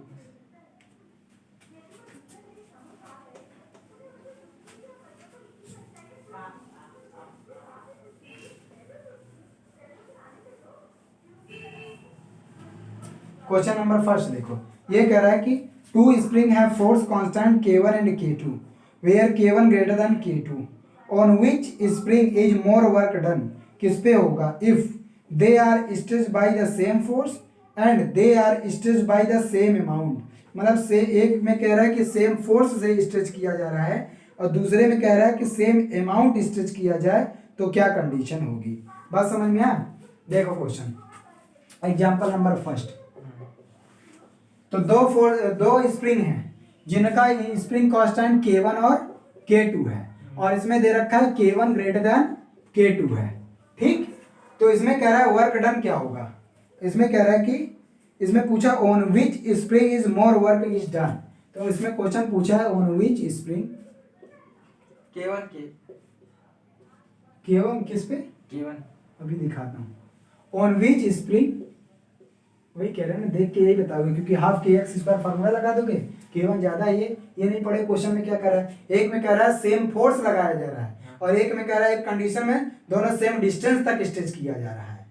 क्वेश्चन नंबर फर्स्ट देखो, ये कह रहा है कि two spring have force constant K1 and K2 where K1 greater than K2 on which spring is more work done. किस पे होगा, if they are stretched by the same force and they are stretched by the same amount. मतलब से एक में कह रहा है कि सेम फोर्स से स्ट्रेच किया जा रहा है और दूसरे में कह रहा है कि सेम अमाउंट स्ट्रेच किया जाए तो क्या कंडीशन होगी। बात समझ में आया, देखो क्वेश्चन, एग्जाम्पल नंबर फर्स्ट। तो दो स्प्रिंग हैं जिनका स्प्रिंग कांस्टेंट K1 और K2 है, और इसमें दे रखा है K1 ग्रेटर देन K2 है। ठीक, तो इसमें कह रहा है वर्क डन क्या होगा, इसमें कह रहा है कि इसमें पूछा on which spring is more work is done. तो इसमें क्वेश्चन पूछा है ऑन विच स्प्रिंग, K1 किस पे, K1 अभी दिखाता हूँ, ऑन विच स्प्रिंग, वही कह रहे हैं ना, देख के यही बताओगे, क्योंकि हाफ KX स्क्वायर फार्मूला लगा दोगे, K1 ज्यादा है, ये नहीं पढ़े क्वेश्चन में क्या कर रहा है, एक में कह रहा है सेम फोर्स लगाया जा रहा है और एक में कह रहा है एक कंडीशन में दोनों सेम डिस्टेंस तक स्ट्रेच किया जा रहा है।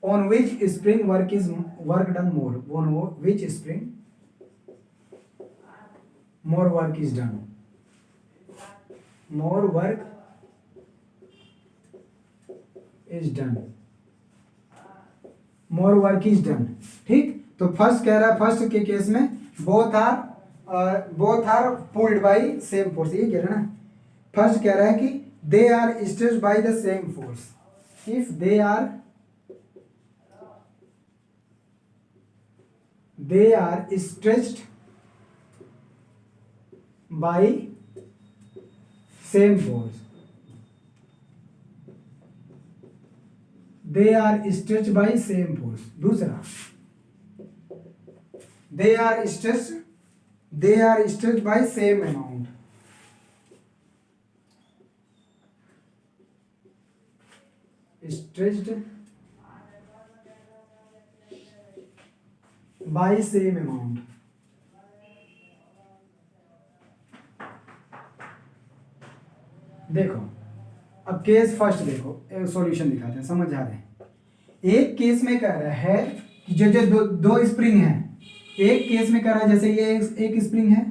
On which spring work done more, on which spring more work is done, more work is done, more work is done. ठीक, तो फर्स्ट कह रहा है, फर्स्ट के केस में both are pulled by same force, ये कह रहा है ना। फर्स्ट कह रहा है कि they are stretched by the same force, if they are stretched by same force, they are stretched by same force। दूसरा, they are stretched by same amount, stretched by same amount। देखो अब केस फर्स्ट देखो, सॉल्यूशन दिखाते हैं, समझ आ रहे हैं। एक केस में कह रहा है कि जो दो स्प्रिंग है, एक केस में कह रहा है जैसे ये एक स्प्रिंग है,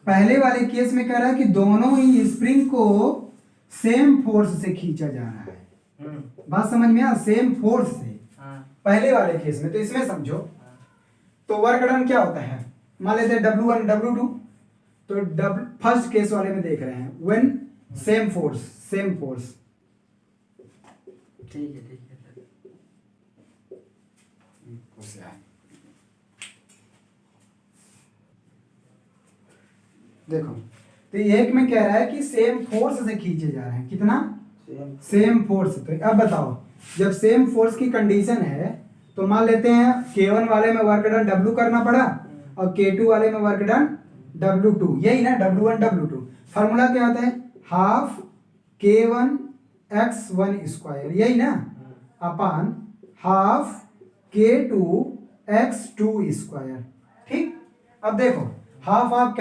पहले वाले केस में कह रहा है कि दोनों ही स्प्रिंग को सेम फोर्स से खींचा जा रहा है। बात समझ में आया, सेम फोर्स से हाँ पहले वाले केस में। तो इसमें समझो हाँ तो वर्क डन क्या होता है, मान लेते हैं W1 W2, तो फर्स्ट केस वाले में देख रहे हैं व्हेन सेम फोर्स ठीक है सर। देखो तो एक में कह रहा है कि सेम फोर्स से खींचे जा रहे हैं, कितना सेम फोर्स। तो अब बताओ जब सेम फोर्स की कंडीशन है तो मान लेते हैं K1 वाले में वर्क डन W करना पड़ा और K2 वाले में वर्क डन W2, यही ना W1 W2। फार्मूला क्या होता है, हाफ K1 x1 स्क्वायर, यही ना, अपान हाफ K2 x2 स्क्वायर। ठीक, अब देखो half half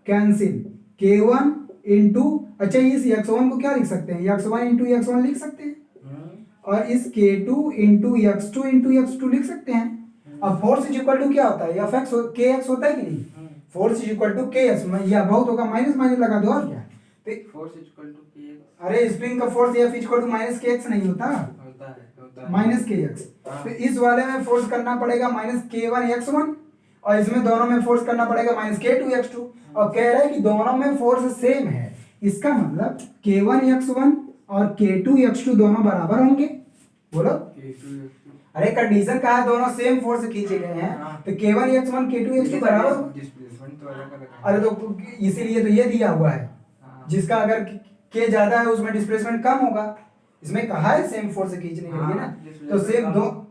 cancel K1 into, अच्छा इस x1 को क्या लिख सकते हैं, x1 इंटू x1 लिख सकते हैं, और इस K2 इंटू x2 लिख सकते हैं। अब फोर्स इज इक्वल टू क्या होता है, एफ एक्स kx होता है कि नहीं, force is equal to kx, या बहुत होगा माइनस माइनस लगा दो और क्या, तो force is equal to kx। अरे स्प्रिंग का force F is equal to minus kx नहीं होता, होता है माइनस kx। तो इस वाले में फोर्स करना पड़ेगा माइनस K1 x1, और इसमें दोनों में फोर्स करना पड़ेगा माइनस K2 x2, और कह रहे हैं कि दोनों में फोर्स सेम है, इसका मतलब K1 x1 और K2 x2 दोनों बराबर होंगे। बोलो, अरे कंडीशन कहा है दोनों सेम फोर्स से खींचे गए हैं, तो K1 x1 K2 x2 बराबर होगा। डिस्प्लेसमेंट तो अलग है। अरे तो इसीलिए तो ये दिया हुआ है, जिसका अगर K ज्यादा है उसमें डिस्प्लेसमेंट कम होगा, इसमें कहा है सेम फोर्स से खींचने के लिए ना, तो सेम दो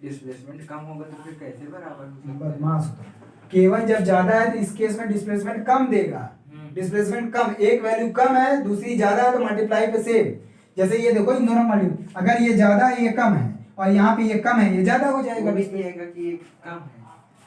डिस्प्लेसमेंट कम होगा तो फिर कैसे बराबर हो सकता है? बदमाश होता है। K1 जब ज्यादा है तो इस केस में डिस्प्लेसमेंट कम देगा, डिस्प्लेसमेंट कम, एक वैल्यू कम है दूसरी ज्यादा है तो मल्टीप्लाई पे सेम। जैसे ये देखो इन दोनों वैल्यू, अगर ये ज्यादा है ये कम है, और यहाँ पे ये कम है ये ज्यादा हो जाएगा, वो भी दिएगा कि ये कम है,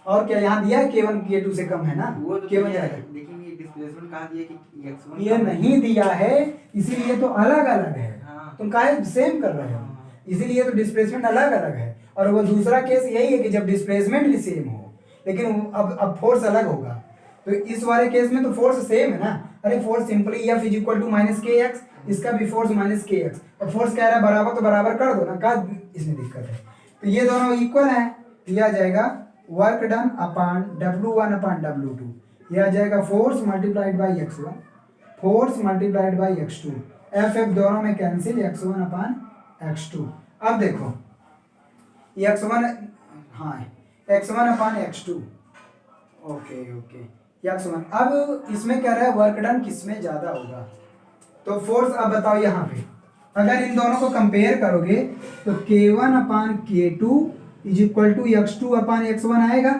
और क्या यहाँ दिया है K1 K2 से कम है ना, वो तो K1 दिया है, ज्यादा, लेकिन ये डिस्प्लेसमेंट कहाँ दिया कि x1 ये नहीं दिया है, इसीलिए तो अलग अलग है। हाँ। तुम काहे सेम कर रहे हो, इसीलिए तो डिस्प्लेसमेंट अलग अलग है। और वो दूसरा केस यही है कि जब डिस्प्लेसमेंट भी सेम हो लेकिन अब फोर्स अलग होगा, तो इस वाले केस में तो फोर्स सेम है ना। अरे force simply F is equal to minus kx, इसका भी फोर्स माइनस kx, और फोर्स कह रहा है बराबर तो बराबर कर दो ना, क्या इसमें दिक्कत है। तो ये दोनों इक्वल है, ये आ जाएगा वर्क डन अपान W1 अपान W2, ये आ जाएगा force multiplied by x1, force multiplied by x2, F F दोनों में कैंसिल, x1 अपान x2। अब देखो x1, हाँ x1 upon x2, okay x1। अब इसमें कह रहा है वर्क डन किसमें ज्यादा होगा, तो फोर्स अब बताओ यहाँ पे अगर इन दोनों को कंपेयर करोगे तो K1 upon K2 is equal to x2 upon x1 आएगा,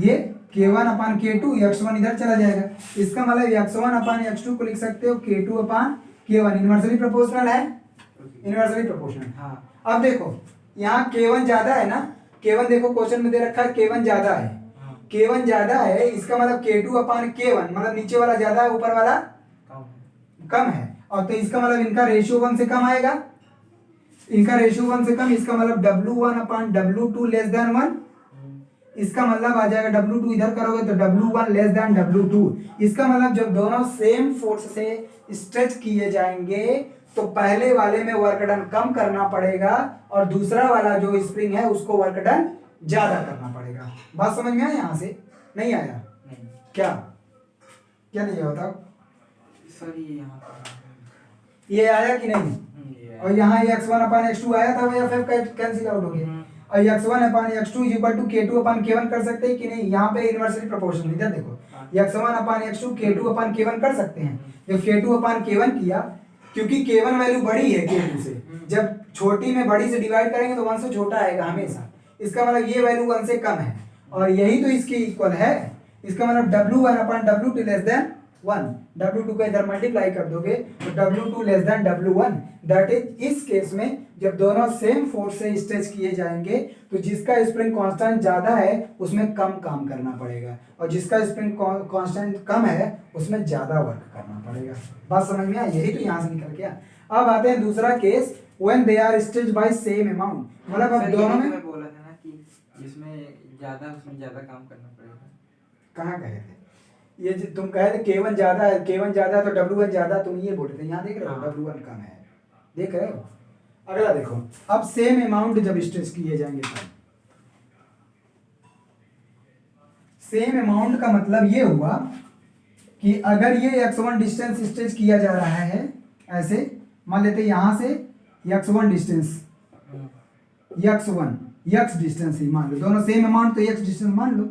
ये K1 अपान K2, x1 इधर चला जाएगा, इसका मतलब x1 अपान x2 को लिख सकते हो K2 upon K1, inversely proportional है, इनवर्सली प्रोपोर्शनल। हाँ अब देखो यहाँ K1 ज्यादा है ना, K1 देखो क्वेश्चन में दे रखा है K1 ज्यादा है, K1 ज्यादा है, इसका मतलब K2 अपान K1, मतलब नीचे वाला ज्यादा है ऊपर वाला कम है, और तो इसका मतलब इनका रेशियो 1 से कम आएगा, इनका रेशियो 1 से कम, इसका मतलब W1 अपान W2 लेस देन 1, इसका मतलब आ जाएगा W2 इधर करोगे तो W1 लेस देन W2, इसका मतलब जब दोनों सेम फोर्स से स्ट्रेच किए जाएंगे तो पहले वाले में वर्क डन कम करना पड़ेगा और दूसरा वाला जो स्प्रिंग है उसको वर्क डन ज्यादा करना पड़ेगा। बात समझ में आया, यहाँ से नहीं आया नहीं। क्या क्या नहीं आया बताओ, सर ये आया कि नहीं, और यहाँ x1 अपान x2 आया था, वो एफ कैंसिल आउट हो गया, और x1 upon x2 is equal to K2 upon K1 कर सकते हैं कि नहीं, यहाँ पे इनवर्सली प्रोपोर्शनल, इधर देखो x1 upon x2 K2 upon K1 कर सकते हैं, जब K2 अपान K1 किया, क्योंकि K1 वैल्यू बड़ी है K2 से, जब छोटी में बड़ी से डिवाइड करेंगे तो 1 से छोटा आएगा हमेशा, इसका मतलब ये वैल्यू 1 से कम है, और यही तो इसकी इक्वल है, इसका मतलब W1 अपान W2 लेस देन 1, W2 को इधर मल्टीप्लाई कर दोगे तो W2 less than W1, that is इस केस में जब दोनों सेम फोर्स से स्ट्रेच किए जाएंगे तो जिसका स्प्रिंग कांस्टेंट ज्यादा है उसमें कम काम करना पड़ेगा, और जिसका स्प्रिंग कांस्टेंट कम है उसमें ज्यादा वर्क करना पड़ेगा। बात समझ में आई, यही तो यहाँ से निकल गया। अब आते हैं दूसरा case, when they are stretched by same amount, मतलब अब दोनों में बोला था ना कि जिसमें ज्यादा उसमें ज्यादा काम करना पड़ेगा, कहाँ कहे थे ये, तुम कहे थे K1 ज्यादा है, K1 ज्यादा है तो W1 ज्यादा, तुम ये बोले थे, यहाँ देख रहे हो W1 कम है, देख रहे हो। अगला देखो, अब सेम अमाउंट जब स्ट्रेच किए जाएंगे तब, सेम अमाउंट का मतलब ये हुआ कि अगर ये x1 डिस्टेंस स्ट्रेच किया जा रहा है ऐसे, मान लेते हैं यहां से x1 डिस्टेंस, x डिस्टेंस ही मान लो, दोनों सेम अमाउंट तो x डिस्टेंस मान लो,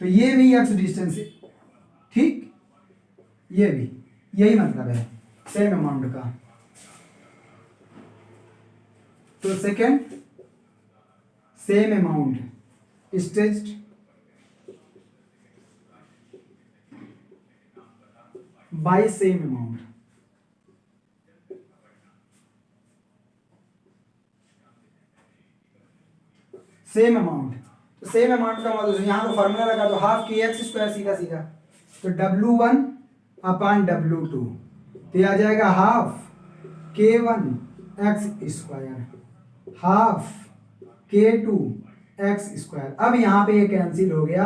तो ये भी x डिस्टेंस है, ठीक, ये भी, यही मतलब है सेम अमाउंट का। तो second, same amount stretched by same amount, same amount, तो सेम अमाउंट का मतलब यहां तो फॉर्मूला लगा तो हाफ के एक्स स्क्वायर सीधा सीधा, तो W1 अपान W2, तो ये आ जाएगा half K1 x square half K2 x square. अब यहाँ पे ये कैंसिल हो गया,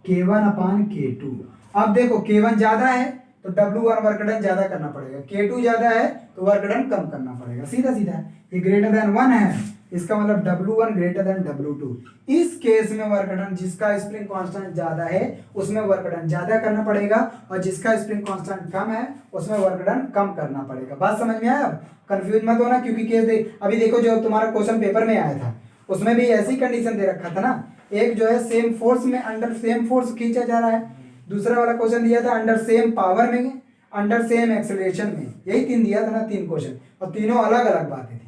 K1 अपान K2। अब देखो K1 ज्यादा है तो W1 वर्क डन ज्यादा करना पड़ेगा, K2 ज्यादा है तो वर्क डन कम करना पड़ेगा, सीधा सीधा। ये ग्रेटर देन 1 है, इसका मतलब W1 ग्रेटर देन W2। इस केस में वर्क डन जिसका स्प्रिंग कांस्टेंट ज्यादा है उसमें वर्क डन ज्यादा करना पड़ेगा, और जिसका स्प्रिंग कांस्टेंट कम है उसमें वर्क डन कम करना पड़ेगा। बात समझ में आया? अब कंफ्यूज मत होना, क्योंकि केस अभी देखो जो तुम्हारा क्वेश्चन पेपर में आया था उसमें भी ऐसी कंडीशन दे रखा था ना, एक जो है सेम फोर्स में अंडर सेम फोर्स खींचा जा रहा है, दूसरा वाला क्वेश्चन दिया था अंडर सेम पावर में, अंडर सेम एक्सेलरेशन में, यही तीन दिया था ना, तीन क्वेश्चन, और तीनों अलग अलग बातें थी।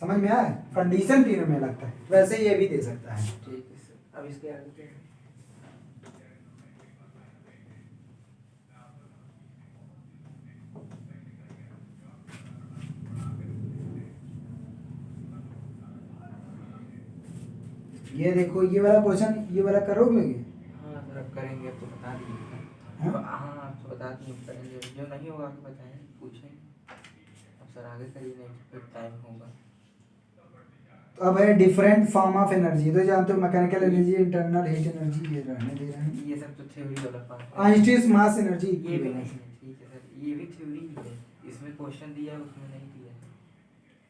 समझ में आया? कंडीशन तीनों में लगता है, वैसे ये भी दे सकता है। ठीक है सर। अब इसके आगे क्या है? ये देखो ये वाला क्वेश्चन, ये वाला करोगे? हाँ सर, अब करेंगे, अब तो बता दीजिए। हाँ? हाँ आप तो बता दीजिए, करेंगे, जो नहीं होगा आपको बताएं, पूछें। अब सर आगे करिए, नहीं फिर टाइम होगा। तो अब है डिफरेंट फॉर्म ऑफ एनर्जी, तो जानते हो mechanical energy, internal heat energy, ये रहने दे रहे हैं। ये सब तो थ्योरी वाला पार्ट है। आइंस्टीन मास एनर्जी ये भी इक्विवेलेंस। नहीं है, ठीक है सर, ये भी थ्योरी ही है, इसमें क्वेश्चन दिया है उसमें नहीं दिया है।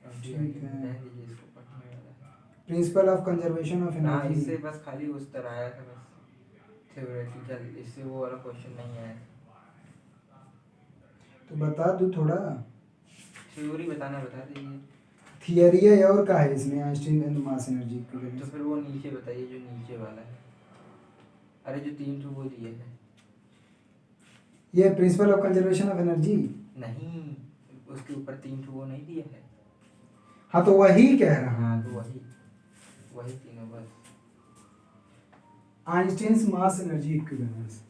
अब ठीक है। रहने दीजिए, इसको पढ़ने वाला है। प्रिंसिपल ऑफ कंजर्वेशन ऑफ हाँ, एनर्जी। इससे बस खाली उस तरह आया था बस थ्योरेटिकल, इससे वो वाला क्वेश्चन नहीं आया। तो बता दूं थोड़ा, थ्योरी बताना बता दीजिए। थियरी है और का है इसमें, आइंस्टीन एंड मास एनर्जी तो इक्विवेलेंस। फिर वो नीचे बताइए, जो नीचे वाला है। अरे जो तीन तो वो दिए हैं। ये principal of conservation of energy, नहीं, उसके ऊपर तीन तो वो नहीं दिया है। हाँ तो वही कह रहा हूँ, हाँ तो वही वही तीनों बस। Einstein mass energy equivalence.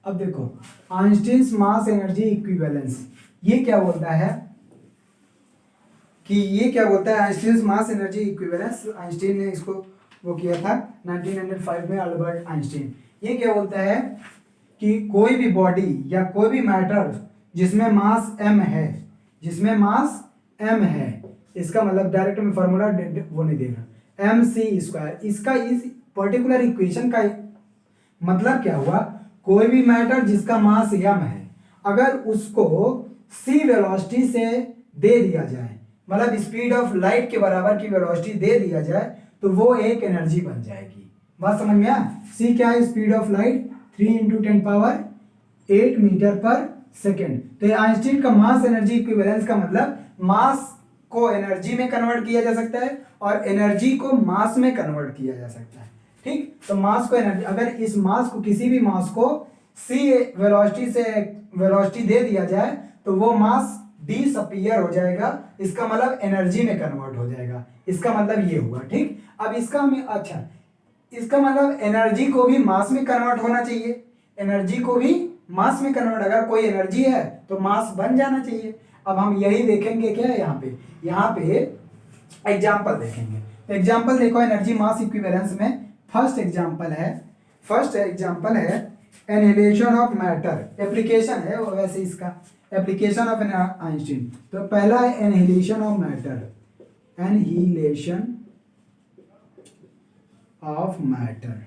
अब देखो आइंस्टीन मास एनर्जी इक्विवेलेंस, ये क्या बोलता है कि ये क्या बोलता है Einstein mass energy equivalence, Einstein ने इसको वो किया था 1905 में, अल्बर्ट आइंस्टीन। ये क्या बोलता है कि कोई भी बॉडी या कोई भी मैटर जिसमें मास m है, जिसमें मास m है, इसका मतलब डायरेक्ट में फॉर्मूला वो नहीं देगा, mc²। इसका इस पर्टिकुलर इक्वेशन का मतलब क्या हुआ, कोई भी मैटर जिसका मास m है, अगर उसको c वेलोसिटी से दे दिया जाए, मतलब स्पीड ऑफ लाइट के बराबर की वेलोसिटी दे दिया जाए, तो वो एक एनर्जी बन जाएगी। बात समझ में आया? c क्या है? स्पीड ऑफ लाइट 3 × 10⁸ मीटर पर सेकेंड। तो आइंस्टीन का मास एनर्जी इक्विवेलेंस का मतलब मास को एनर्जी में कन्वर्ट किया जा सकता है और एनर्जी को मास में कन्वर्ट किया जा सकता है। ठीक, तो मास को एनर्जी, अगर इस मास को, किसी भी मास को c वेलोसिटी से वेलोसिटी दे दिया जाए तो वो मास डिसअपीयर हो जाएगा, इसका मतलब एनर्जी में कन्वर्ट हो जाएगा। इसका मतलब ये हुआ। ठीक, अब इसका हमें, अच्छा इसका मतलब एनर्जी को भी मास में कन्वर्ट होना चाहिए, एनर्जी को भी मास में कन्वर्ट, अगर कोई एनर्जी है तो मास बन जाना चाहिए। अब हम यही देखेंगे क्या यहाँ पे, यहाँ पे एग्जाम्पल देखेंगे। एग्जाम्पल देखो एनर्जी मास इक्विवेलेंस में। फर्स्ट एग्जाम्पल है एनिहिलेशन ऑफ मैटर। एप्लीकेशन है वो वैसे इसका, एप्लीकेशन ऑफ आइंस्टीन। तो पहला है annihilation of matter, annihilation of matter.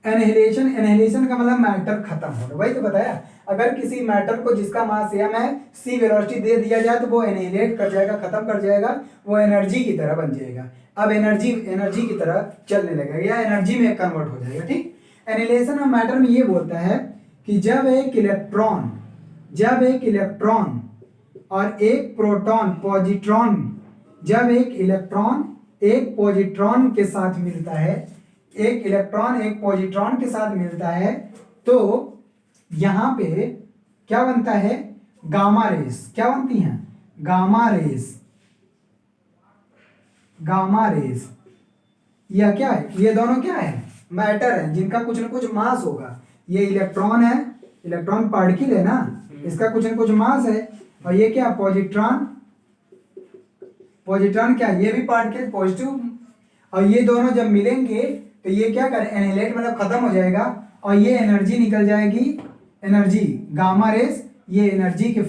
Annihilation का मतलब मैटर खत्म होना, वही तो बताया। अगर किसी मैटर को जिसका मास m है c वेलोसिटी दे दिया जाए तो वो एनिहिलेट कर जाएगा, खत्म कर जाएगा, वो एनर्जी की तरह बन जाएगा। अब एनर्जी की तरह चलने लगेगा या एनर्जी में कन्वर्ट हो जाएगा। ठीक, एनिहिलेशन ऑफ मैटर में ये बोलता है कि जब एक इलेक्ट्रॉन और एक प्रोटॉन पॉजिट्रॉन, जब एक इलेक्ट्रॉन एक पॉजिट्रॉन के साथ मिलता है, एक इलेक्ट्रॉन एक पॉजिट्रॉन के साथ मिलता है, तो यहां पे क्या बनता है, गामा रेस। क्या बनती हैं, गामा रेस। यह क्या है, ये दोनों क्या है, मैटर है जिनका कुछ न कुछ मास होगा। ये इलेक्ट्रॉन है, इलेक्ट्रॉन पार्टिकल है ना, इसका कुछ न कुछ मास है। और ये क्या, पॉजिट्रॉन क्या, ये भी पार्टिकल पॉजिटिव। और ये दोनों जब मिलेंगे तो ये क्या करे, एनिहिलेट मतलब खत्म हो जाएगा और ये एनर्जी निकल जाएगी, एनर्जी गामा रेस, ये एनर्जी के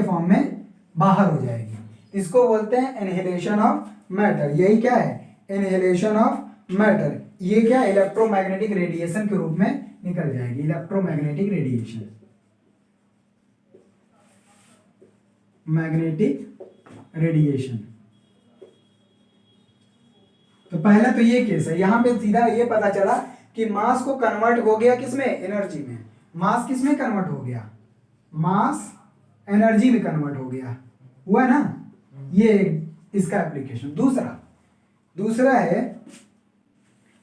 फॉर्म में बाहर हो जाएगी। इसको बोलते हैं एनिहिलेशन ऑफ मैटर। यही क्या है, एनिहिलेशन ऑफ मैटर। ये क्या, इलेक्ट्रोमैग्नेटिक रेडिएशन के रूप में निकल जाएगी, इलेक्ट्रोमैग्नेटिक रेडिएशन, मैग्नेटिक रेडिएशन। तो पहला तो ये केस है। यहां पे सीधा ये पता चला कि मास को कन्वर्ट हो गया किसमें, एनर्जी में। मास किसमें कन्वर्ट हो गया, मास एनर्जी में कन्वर्ट हो गया, हुआ ना। ये इसका एप्लीकेशन। दूसरा है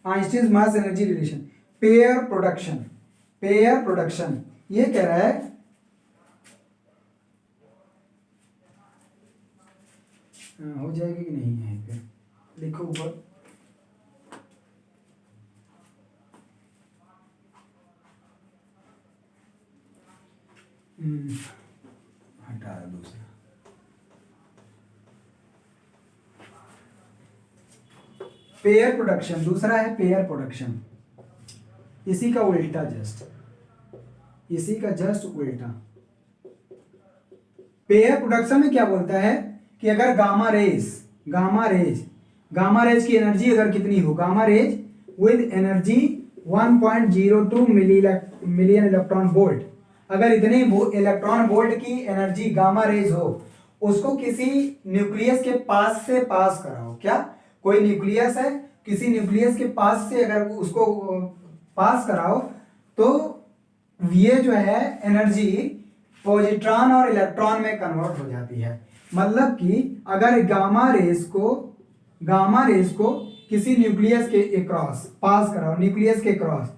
Einstein mass energy relation, pair production. ये कह रहा है, हो जाएगी कि नहीं है, फिर लिखो ऊपर। हटा दूसरा, पेयर प्रोडक्शन। दूसरा है पेयर प्रोडक्शन, इसी का उल्टा, जस्ट उल्टा। पेयर प्रोडक्शन में क्या बोलता है कि अगर गामा रेज की एनर्जी अगर कितनी हो, gamma rays with energy 1.02 million electron volt, अगर इतने इलेक्ट्रॉन वोल्ट की एनर्जी गामा रेज हो, उसको किसी न्यूक्लियस के पास से पास कराओ। क्या, कोई न्यूक्लियस है, किसी न्यूक्लियस के पास से अगर उसको पास कराओ तो ये जो है एनर्जी पॉजिट्रॉन और इलेक्ट्रॉन में कन्वर्ट हो जाती है। मतलब कि अगर गामा रेस को किसी न्यूक्लियस के अक्रॉस पास कराओ, न्यूक्लियस के क्रॉस,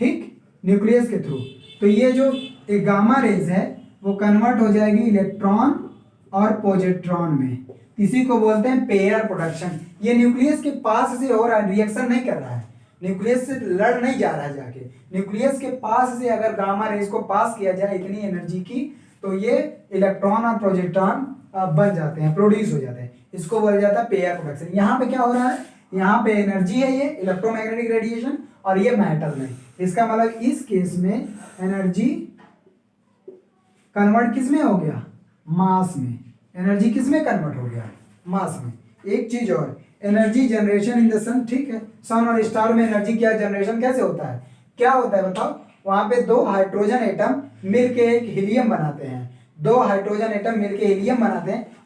ठीक, न्यूक्लियस के थ्रू, तो ये जो एक गामा रेज है वो कन्वर्ट हो जाएगी इलेक्ट्रॉन और पॉजिट्रॉन में। इसी को बोलते हैं पेयर प्रोडक्शन। ये न्यूक्लियस के पास से हो रहा है, रिएक्शन नहीं कर रहा है, न्यूक्लियस से लड़ नहीं जा रहा है जाके। न्यूक्लियस के पास से अगर गामा रेज को पास किया जाए इतनी एनर्जी की, तो ये इलेक्ट्रॉन और प्रोजेक्ट्रॉन बन जाते हैं, प्रोड्यूस हो जाते हैं। इसको बोला जाता है पेयर प्रोडक्शन। यहाँ पे क्या हो रहा है, यहाँ पे एनर्जी है, ये इलेक्ट्रोमैग्नेटिक रेडिएशन, और ये मेटल में। इसका मतलब इस केस में एनर्जी कन्वर्ट किस में हो गया, मास में। एनर्जी किस में कन्वर्ट हो गया, मास में। एक चीज और, एनर्जी जनरेशन इन द सन, ठीक है, सन और स्टार में एनर्जी क्या जनरेशन कैसे होता है, क्या होता है बताओ। वहां पे दो हाइड्रोजन एटम मिलके एक हीलियम बनाते हैं,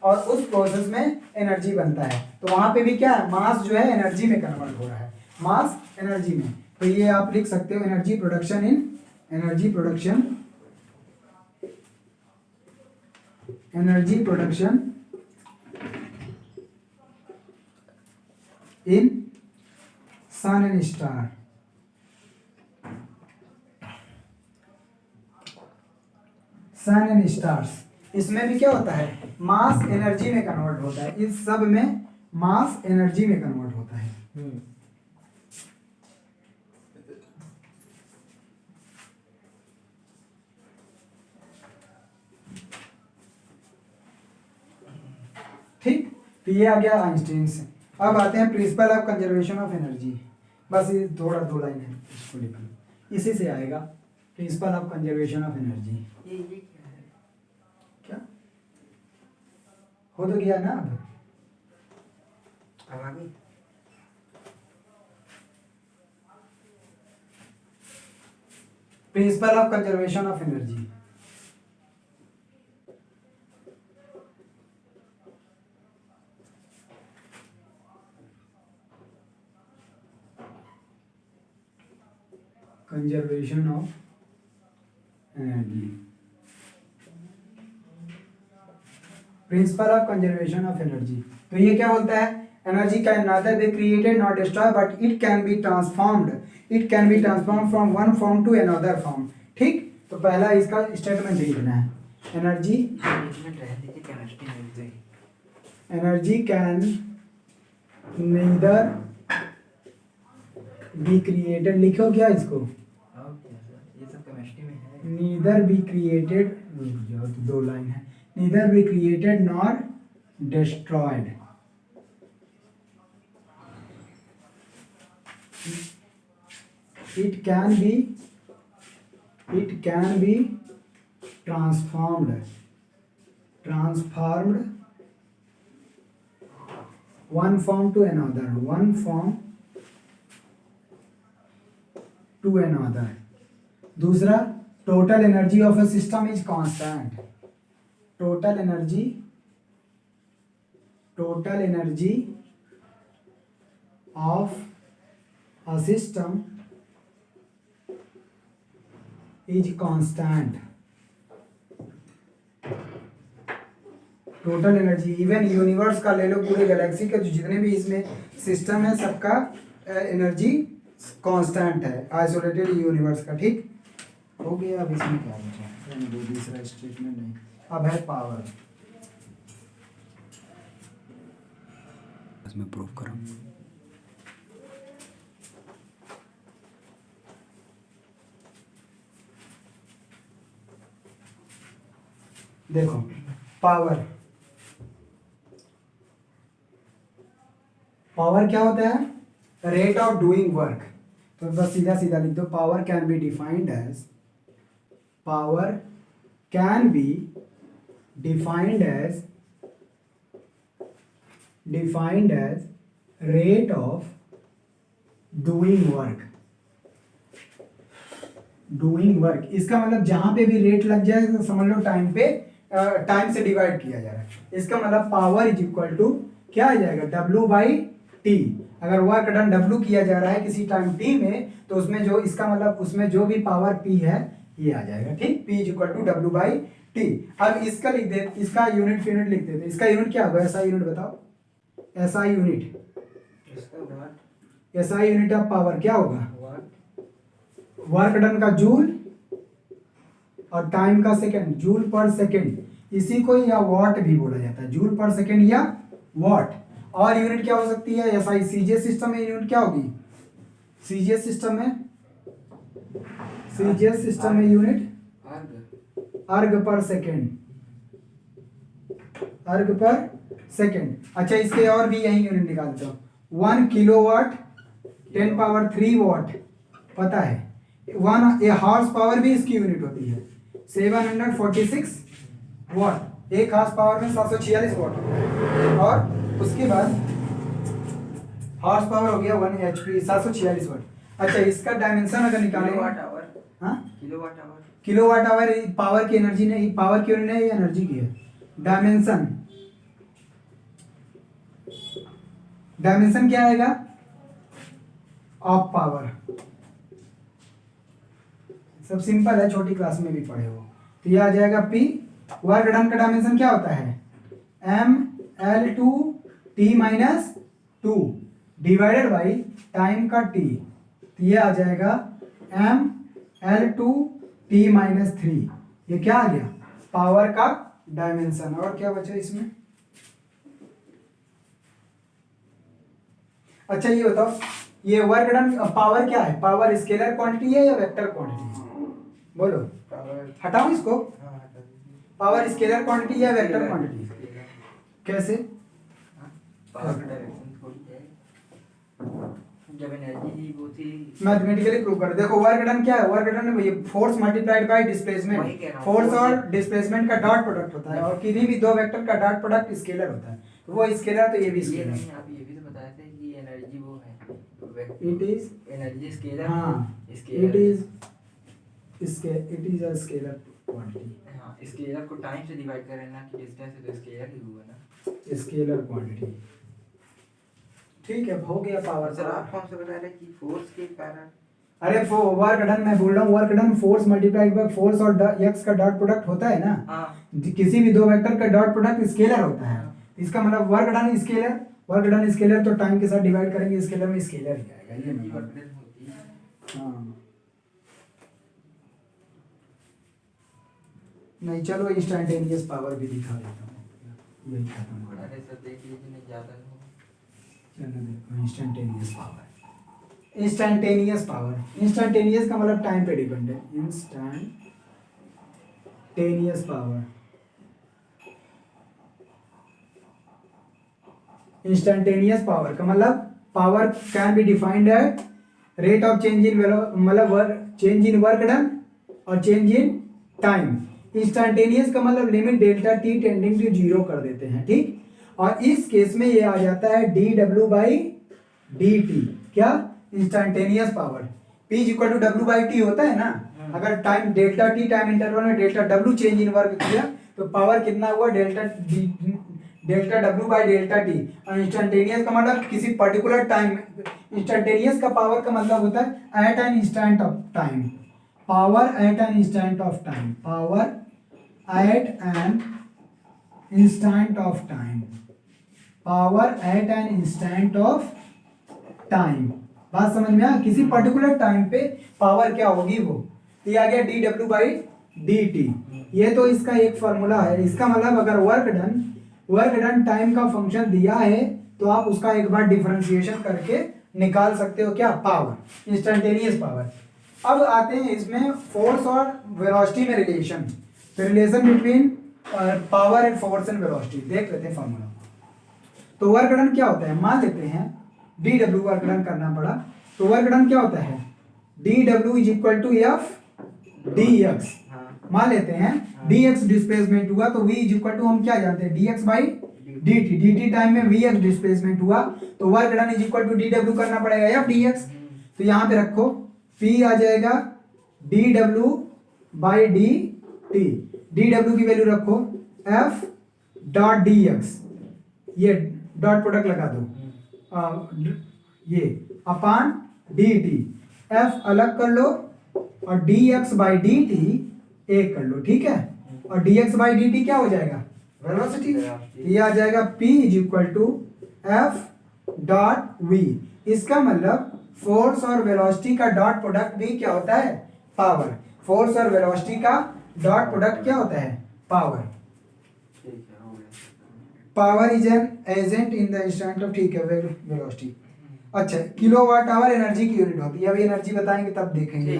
और उस प्रोसेस में एनर्जी बनता है। तो वहां पे भी क्या है, मास जो है एनर्जी में कन्वर्ट हो रहा है, मास एनर्जी में। तो ये आप लिख सकते हो energy production in sun and star. Sun and stars, इसमें भी क्या होता है, मास एनर्जी में कन्वर्ट होता है। इस सब में मास एनर्जी में कन्वर्ट होता है। ठीक, तो ये आ गया आइंस्टीन से। अब आते हैं principal of conservation of energy. बस ये थोड़ा 2 लाइन है, इसको लिख लो, इसी से आएगा principal of conservation of energy. ये क्या है? क्या हो तो गया ना अब आ गई। Principle of conservation of energy. Conservation of energy, principle of conservation of energy. तो ये क्या बोलता है, energy can not be created not destroy but it can be transformed, it can be transform from one form to another form. ठीक, तो पहला इसका स्टेटमेंट लिखना है, energy energy can neither be created, लिखो क्या इसको, ये सब केमिस्ट्री में है। नीदर बी क्रिएटेड, 2 लाइन है, neither be created nor destroyed. it can be transformed one form to another, दूसरा, total energy of a system is constant, total energy of a system is constant, total energy even universe का ले लो, पूरे गैलेक्सी के जो जितने भी इसमें सिस्टम है सबका एनर्जी कांस्टेंट है, आइसोलेटेड यूनिवर्स का। ठीक हो गया। अब इसमें क्या बचा, दूसरा स्टेटमेंट नहीं, अब है पावर, इसमें प्रूव करो। देखो पावर क्या होता है, रेट ऑफ डूइंग वर्क। तो बस सीधा सीधा लिख दो, power can be defined as rate of doing work. इसका मतलब जहां पे भी रेट लग जाए तो समझ लो टाइम से डिवाइड किया जा रहा है। इसका मतलब पावर इज इक्वल टू क्या आ जाएगा, W/T। अगर वर्क डन W किया जा रहा है किसी टाइम T में, तो उसमें जो इसका मतलब उसमें जो भी पावर P है ये आ जाएगा। ठीक, P is equal to W/T। अब इसका लिख दे, इसका यूनिट लिख देते। इसका यूनिट क्या होगा, SI यूनिट बताओ, SI यूनिट ऑफ पावर क्या होगा, वर्क डन का जूल और टाइम का सेकंड, जूल पर सेकंड। इसी को या वॉट भी बोला जाता है, जूल पर सेकंड या वॉट। और यूनिट क्या हो सकती है, एसआई। सीजीएस सिस्टम में यूनिट क्या होगी, सीजीएस सिस्टम में यूनिट अर्ग पर सेकंड। अच्छा, इसके और भी यही यूनिट निकाल देता हूँ। 1 किलोवाट 10³ वॉट, पता है। 1 हॉर्स पावर भी इसकी यूनिट होती है, 746 वॉट। 1 हॉर्स पावर में 746 वॉट। और उसके बाद हॉर्स पावर हो गया 1 HP 746 वॉट। अच्छा, इसका डायमेंशन अगर निकालें, किलोवाट आवर पावर की एनर्जी नहीं, पावर की यूनिट नहीं, एनर्जी की है। डायमेंशन क्या आएगा, ऑफ पावर। सब सिंपल है, छोटी क्लास में भी पढ़े हो। तो ये आ जाएगा P। वर्क डन का डायमेंशन क्या होता है, ML/T-2 डिवाइडेड बाई टाइम का T। तो ये आ जाएगा ML/T-3। ये क्या आ गया, पावर का डायमेंशन। और क्या बचा इसमें, अच्छा ये बताओ, ये वर्क डन पावर क्या है, पावर स्केलर क्वांटिटी है या वेक्टर क्वांटिटी है, बोलो। हटाओ इसको, पावर स्केलर क्वांटिटी या वेक्टर क्वांटिटी, कैसे, पावर का डायरेक्शन थोड़ी है, जब एनर्जी वो थी मैथमेटिकली प्रूव कर। देखो वर्क डन क्या है, वर्क डन ये फोर्स मल्टीप्लाइड बाय वही डिस्प्लेसमेंट, कह रहा हूँ, फोर्स force और है। डिस्प्लेसमेंट का डॉट प्रोडक्ट होता है, और किसी भी दो वेक्टर का डॉट प्रोडक्ट स्केलर होता है, तो वो स्केलर तो ये भी ये स्केलर। नहीं, आप ये भी तो बताए थे कि एनर्जी वो है इट इज, एनर्जी स्केलर, हाँ it scalar is a scalar quantity, हाँ, स्केलर को टाइम से डिवाइड करें ना कि डिस्टेंस से, तो स्केलर ही हुआ ना। Scalar quantity. ठीक है, हो गया पावर। सर आप कौन से बता रहे कि फोर्स के कारण? अरे वर्क डन मैं बोल रहा हूँ, work done force multiplied by force और एक्स का डॉट प्रोडक्ट होता है ना, हाँ किसी भी दो वेक्टर का डॉट प्रोडक्ट स्केलर होता है, हाँ। इसका मतलब work done scalar, work done scalar तो टाइम के साथ डिवाइड करेंगे, स्केलर में स्केलर ही आएगा, ये एनर्जी मतलब। वर्क होती है। हाँ नहीं, चलो इंस्टैन्टेनियस पावर भी दिखा देता हूँ, यही खत्म करा। अरे सर देख लीजिए नहीं ज़्यादा हो। चलो देखो instantaneous power, instantaneous power, instantaneous का मतलब टाइम पे डिपेंड है, इंस्टैन्टेनियस पावर, इंस्टैन्टेनियस पावर का मतलब power can be defined at rate of change in मतलब चेंज इन वर्क डन और चेंज इन टाइम। इंस्टैन्टेनियस का मतलब limit delta t tending to zero कर देते हैं, ठीक। और इस केस में ये आ जाता है डी डब्ल्यू बाई डी टी, क्या, instantaneous power. P equal to डब्ल्यू बाई टी होता है ना, अगर time delta t time interval में डेल्टा डब्ल्यू चेंज इन वर्क किया तो पावर कितना हुआ, डेल्टा डब्ल्यू बाई डेल्टा टी। और इंस्टैन्टेनियस का मतलब किसी पर्टिकुलर टाइम, इंस्टैन्टेनियस का पावर का मतलब होता है at an instant of time, power at an instant of time, power at an instant of time, power at an instant of time. बात समझ में आया, किसी पर्टिकुलर टाइम पे पावर क्या होगी वो, ये आ गया डी डब्ल्यू बाई डी टी। ये तो इसका एक फॉर्मूला है, इसका मतलब अगर वर्क डन टाइम का फंक्शन दिया है तो आप उसका एक बार डिफरेंशिएशन करके निकाल सकते हो, क्या, पावर, इंस्टैन्टेनियस पावर। अब आते हैं इसमें फोर्स और वेलोसिटी में रिलेशन, तो relation between power and force and velocity देख लेते हैं फॉर्मूला। तो वर्क डन क्या होता है, मान लेते हैं डी डब्ल्यू वर्क डन करना पड़ा, तो वर्क डन क्या होता है, डी डब्ल्यू is equal to f d x, मान लेते हैं डी एक्स डिस्प्लेसमेंट हुआ तो v इज इक्वल टू हम क्या जानते हैं d x by d t, d t time में वी एक्स डिस्प्लेसमेंट हुआ तो work done is equal to d डब्ल्यू करना पड़ेगा एफ डी एक्स। तो यहाँ पे रखो p आ जाएगा डी डब्ल्यू by d t, D W की वैल्यू रखो f डॉट डी एक्स, ये डॉट प्रोडक्ट लगा दो, ये अपान डी टी, एफ अलग कर लो और d x by d t एक कर लो, ठीक है। और d x by d t क्या हो जाएगा, वेलोसिटी, ये आ जाएगा p is equal to f dot v. इसका मतलब फोर्स और वेलोसिटी का डॉट प्रोडक्ट भी क्या होता है, पावर। फोर्स और वेलोसिटी का डॉट प्रोडक्ट क्या होता है, power. Power is an agent in the instant of, ठीक है, वेलोसिटी। अच्छा, किलोवाट आवर एनर्जी की यूनिट होती है, अभी एनर्जी बताएंगे तब देखेंगे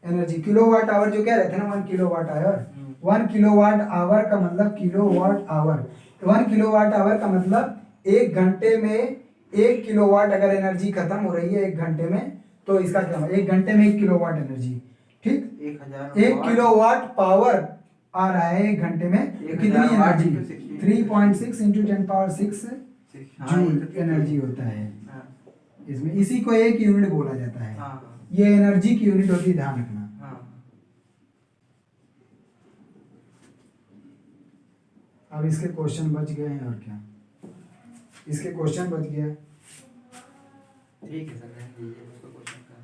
एनर्जी। किलोवाट आवर जो कह रहे थे ना, 1 किलोवाट आवर, 1 किलोवाट आवर का मतलब किलोवाट आवर, 1 किलोवाट आवर का मतलब एक घंटे में 1 किलोवाट अगर एनर्जी खत्म हो रही है 1 घंटे में, तो इसका क्या मतलब 1 घंटे में 1 किलोवाट एनर्जी, ठीक, 1 किलोवाट पावर आ रहा है 1 घंटे में, कितनी energy, 3.6 into 10 power 6 joule energy होता है इसमें, इसी को एक यूनिट बोला जाता है, ये एनर्जी की यूनिट होती है, ध्यान रखना। अब इसके क्वेश्चन बच गए हैं, और क्या, इसके क्वेश्चन बच गया, ठीक है सर, उसका क्वेश्चन का